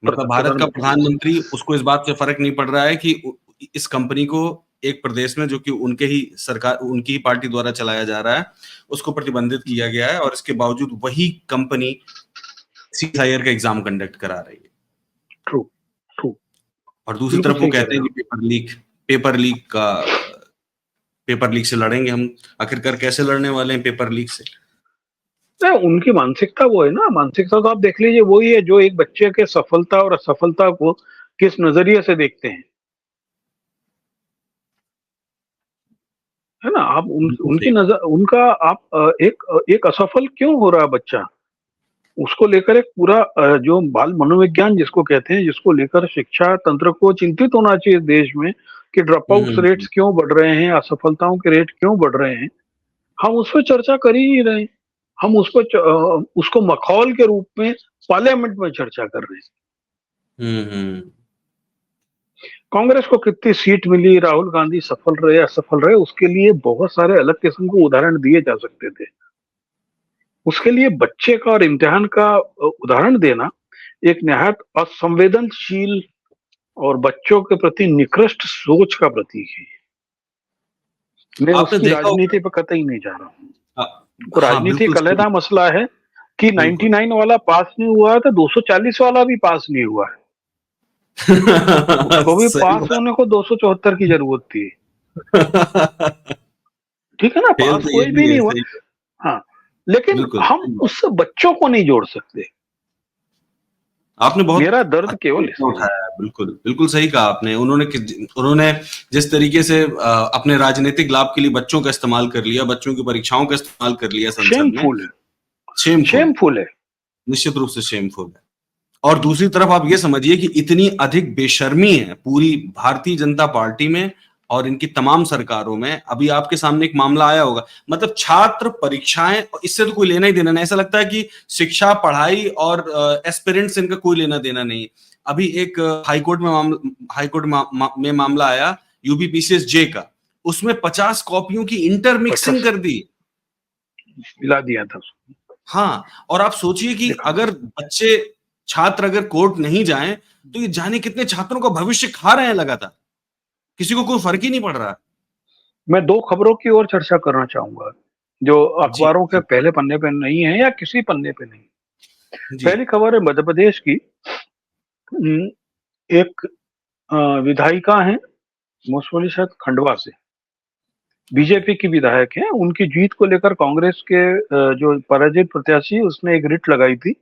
मतलब भारत का प्रधानमंत्री। प्रधानमंत्री, उसको इस बात से फर्क नहीं पड़ रहा है कि इस कंपनी को एक प्रदेश में, जो कि उनके ही सरकार, उनकी ही पार्टी द्वारा चलाया जा रहा है, उसको प्रतिबंधित किया गया है। और इसके बावजूद वही कंपनी सीएसआईआर का एग्जाम कंडक्ट करा रही है। True, true. और दूसरी बिल्कुल तरफ वो सही कह कहते रहे हैं हो। कि पेपर लीक से लड़ेंगे हम। आखिरकार कैसे लड़ने वाले हैं पेपर लीक से? नहीं, उनकी मानसिकता वो है ना, मानसिकता तो आप देख लीजिए, वही है जो एक बच्चे के सफलता और असफलता को किस नजरिए से देखते हैं, है ना। आप बिल्कुल उनकी सही। नजर, उनका आप एक असफल क्यों हो रहा है बच्चा, उसको लेकर एक पूरा जो बाल मनोविज्ञान जिसको कहते हैं, जिसको लेकर शिक्षा तंत्र को चिंतित होना चाहिए देश में, कि ड्रॉप आउट हम्म। रेट्स क्यों बढ़ रहे हैं, असफलताओं के रेट क्यों बढ़ रहे हैं। हम उस पर चर्चा कर ही नहीं रहे हैं। हम उसको मखौल के रूप में पार्लियामेंट में चर्चा कर रहे हैं। हम्म। कांग्रेस को कितनी सीट मिली, राहुल गांधी सफल रहे असफल रहे, उसके लिए बहुत सारे अलग किस्म के उदाहरण दिए जा सकते थे। उसके लिए बच्चे का और इम्तिहान का उदाहरण देना एक निहायत असंवेदनशील और बच्चों के प्रति निकृष्ट सोच का प्रतीक है। मैं आपने उसकी देखा होगा। राजनीति पर कतई नहीं जा रहा हूँ। वो हाँ, राजनीति बिल्कुल एक सही। अलहदा मसला है कि बिल्कुल। 99 वाला पास नहीं हुआ है तो 240 वाला भी पास नहीं हुआ है। उसको भी सही पास बात। होने को 274 की जरूरत थी। ठीक है ना, फेल पास तो ये कोई भी भी नहीं है, हुआ। सही। हाँ, लेकिन बिल्कुल हम सही बात। उससे बच्चों को नहीं जोड़ सकते। आपने बहुत मेरा दर्द अच्छा केवल मुद्दा इसमें है। उठाया है। बिल्कुल, बिल्कुल सही कहा आपने। उन्होंने जिस तरीके से अपने राजनीतिक लाभ के लिए बच्चों का इस्तेमाल कर लिया, बच्चों की परीक्षाओं का इस्तेमाल कर लिया संसद में। शेमफुल है। शेमफुल। शेमफुल है। निश्चित रूप से शेमफुल है। और दूसरी तरफ आप ये समझिए कि इतनी अधिक बेशर्मी है पूरी भारतीय जनता पार्टी में और इनकी तमाम सरकारों में। अभी आपके सामने एक मामला आया होगा, मतलब छात्र परीक्षाएं, इससे तो कोई लेना ही देना नहीं। ऐसा लगता है कि शिक्षा, पढ़ाई और एस्पिरेंट्स, इनका कोई लेना देना नहीं। अभी एक हाईकोर्ट में मामला आया यूपीपीसीएस जे का। उसमें 50 कॉपियों की इंटर मिक्सिंग 50 कर दी। मिला दिया था उसको। हाँ, और आप सोचिए कि देखा। अगर छात्र अगर कोर्ट नहीं जाएं, तो ये जाने कितने छात्रों का भविष्य खा रहे हैं लगातार। किसी को कोई फर्क ही नहीं पड़ रहा। मैं दो खबरों की ओर चर्चा करना चाहूंगा जो जी, अखबारों के जी, पहले पन्ने पे नहीं है या किसी पन्ने पे नहीं। जी। पहली खबर है मध्य प्रदेश की, एक विधायिका हैं, मोस्ट प्रोबेबली शायद खंडवा से, बीजेपी की विधायक हैं। उनकी जीत को लेकर कांग्रेस के जो पराजित प्रत्याशी उसने एक रिट लगाई थी,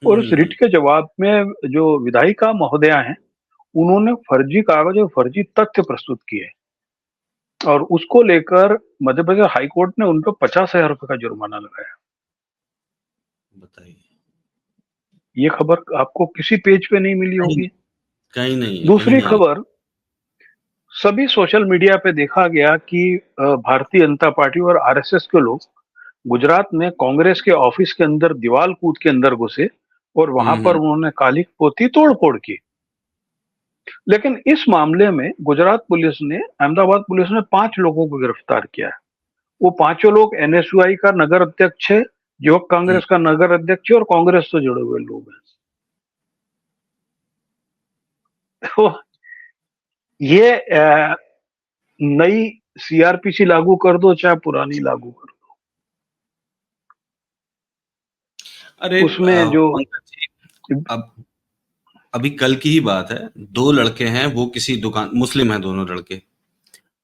और उस रिट के जवाब में जो विधायिका महोदया हैं उन्होंने फर्जी कागज और फर्जी तथ्य प्रस्तुत किए, और उसको लेकर मध्य प्रदेश हाई कोर्ट ने उन पर 50,000 रुपए का जुर्माना लगाया। बताइए, ये खबर आपको किसी पेज पे नहीं मिली कहीं होगी। कहीं नहीं है, दूसरी कहीं नहीं है। खबर, सभी सोशल मीडिया पे देखा गया कि भारतीय जनता पार्टी और आरएसएस के लोग गुजरात में कांग्रेस के ऑफिस के अंदर दीवार कूद के अंदर घुसे और वहां पर हम्म। उन्होंने काली पोती तोड़ फोड़ की। लेकिन इस मामले में गुजरात पुलिस ने, अहमदाबाद पुलिस ने 5 लोगों को गिरफ्तार किया है। वो पांचों लोग एनएसयूआई का नगर अध्यक्ष है, युवक कांग्रेस का नगर अध्यक्ष है, और कांग्रेस से जुड़े हुए लोग हैं। तो ये नई सीआरपीसी लागू कर दो चाहे पुरानी लागू कर अरे दो, उसमें जो पंकज जी, अब अभी कल की ही बात है, 2 लड़के हैं, वो किसी दुकान, मुस्लिम हैं दोनों लड़के,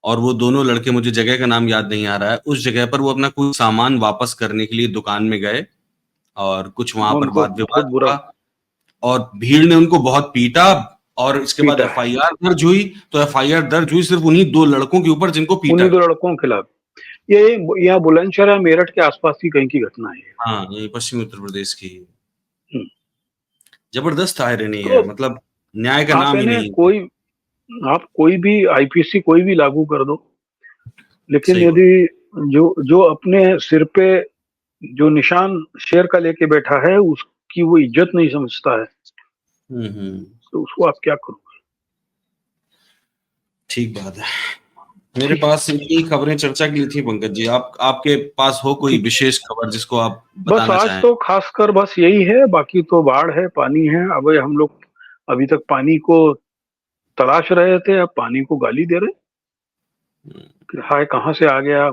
और वो दोनों लड़के, मुझे जगह का नाम याद नहीं आ रहा है, उस जगह पर वो अपना कोई सामान वापस करने के लिए दुकान में गए और कुछ वहां पर उनको वाद विवाद बहुत बुरा हुआ और भीड़ ने उनको बहुत पीटा, और इसके बाद पीटा है। एफआईआर दर्ज हुई। तो एफआईआर दर्ज हुई सिर्फ उन्हीं 2 लड़कों के ऊपर जिनको पीटा उन्हीं 2 गया। लड़कों के खिलाफ। ये यहाँ बुलंदशहर या मेरठ के आसपास की कहीं की घटना है। हाँ, ये पश्चिमी उत्तर प्रदेश की हम्म। जबरदस्त आयरनी तो है, मतलब न्याय का आप नाम ही इन्हें नहीं। कोई, आप कोई भी आईपीसी कोई भी लागू कर दो, लेकिन सही बात। यदि जो जो अपने सिर पे जो निशान शेर का लेके बैठा है उसकी वो इज्जत नहीं समझता है, हम्म। तो उसको आप क्या करोगे। ठीक बात है। मेरे ठीक, पास इतनी खबरें चर्चा के लिए थी पंकज जी। आपके पास हो कोई ठीक। विशेष खबर जिसको आप बस बताना आज चाहें? तो खासकर बस यही है, बाकी तो बाढ़ है, पानी है। अब हम लोग अभी तक पानी को तलाश रहे थे, अब पानी को गाली दे रहे कि हाय कहाँ से आ गया,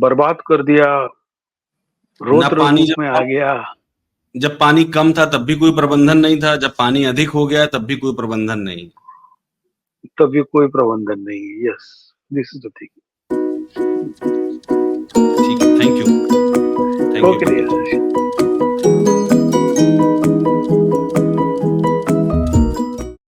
बर्बाद कर दिया, ना रौद्र पानी रूप में आ गया। जब पानी कम था तब भी कोई प्रबंधन नहीं था, जब पानी अधिक हो गया तब भी कोई प्रबंधन नहीं। तभी कोई प्रबंधन नहीं है। Yes, this is the thing. ठीक है, thank you okay Pankaj ji. Dear.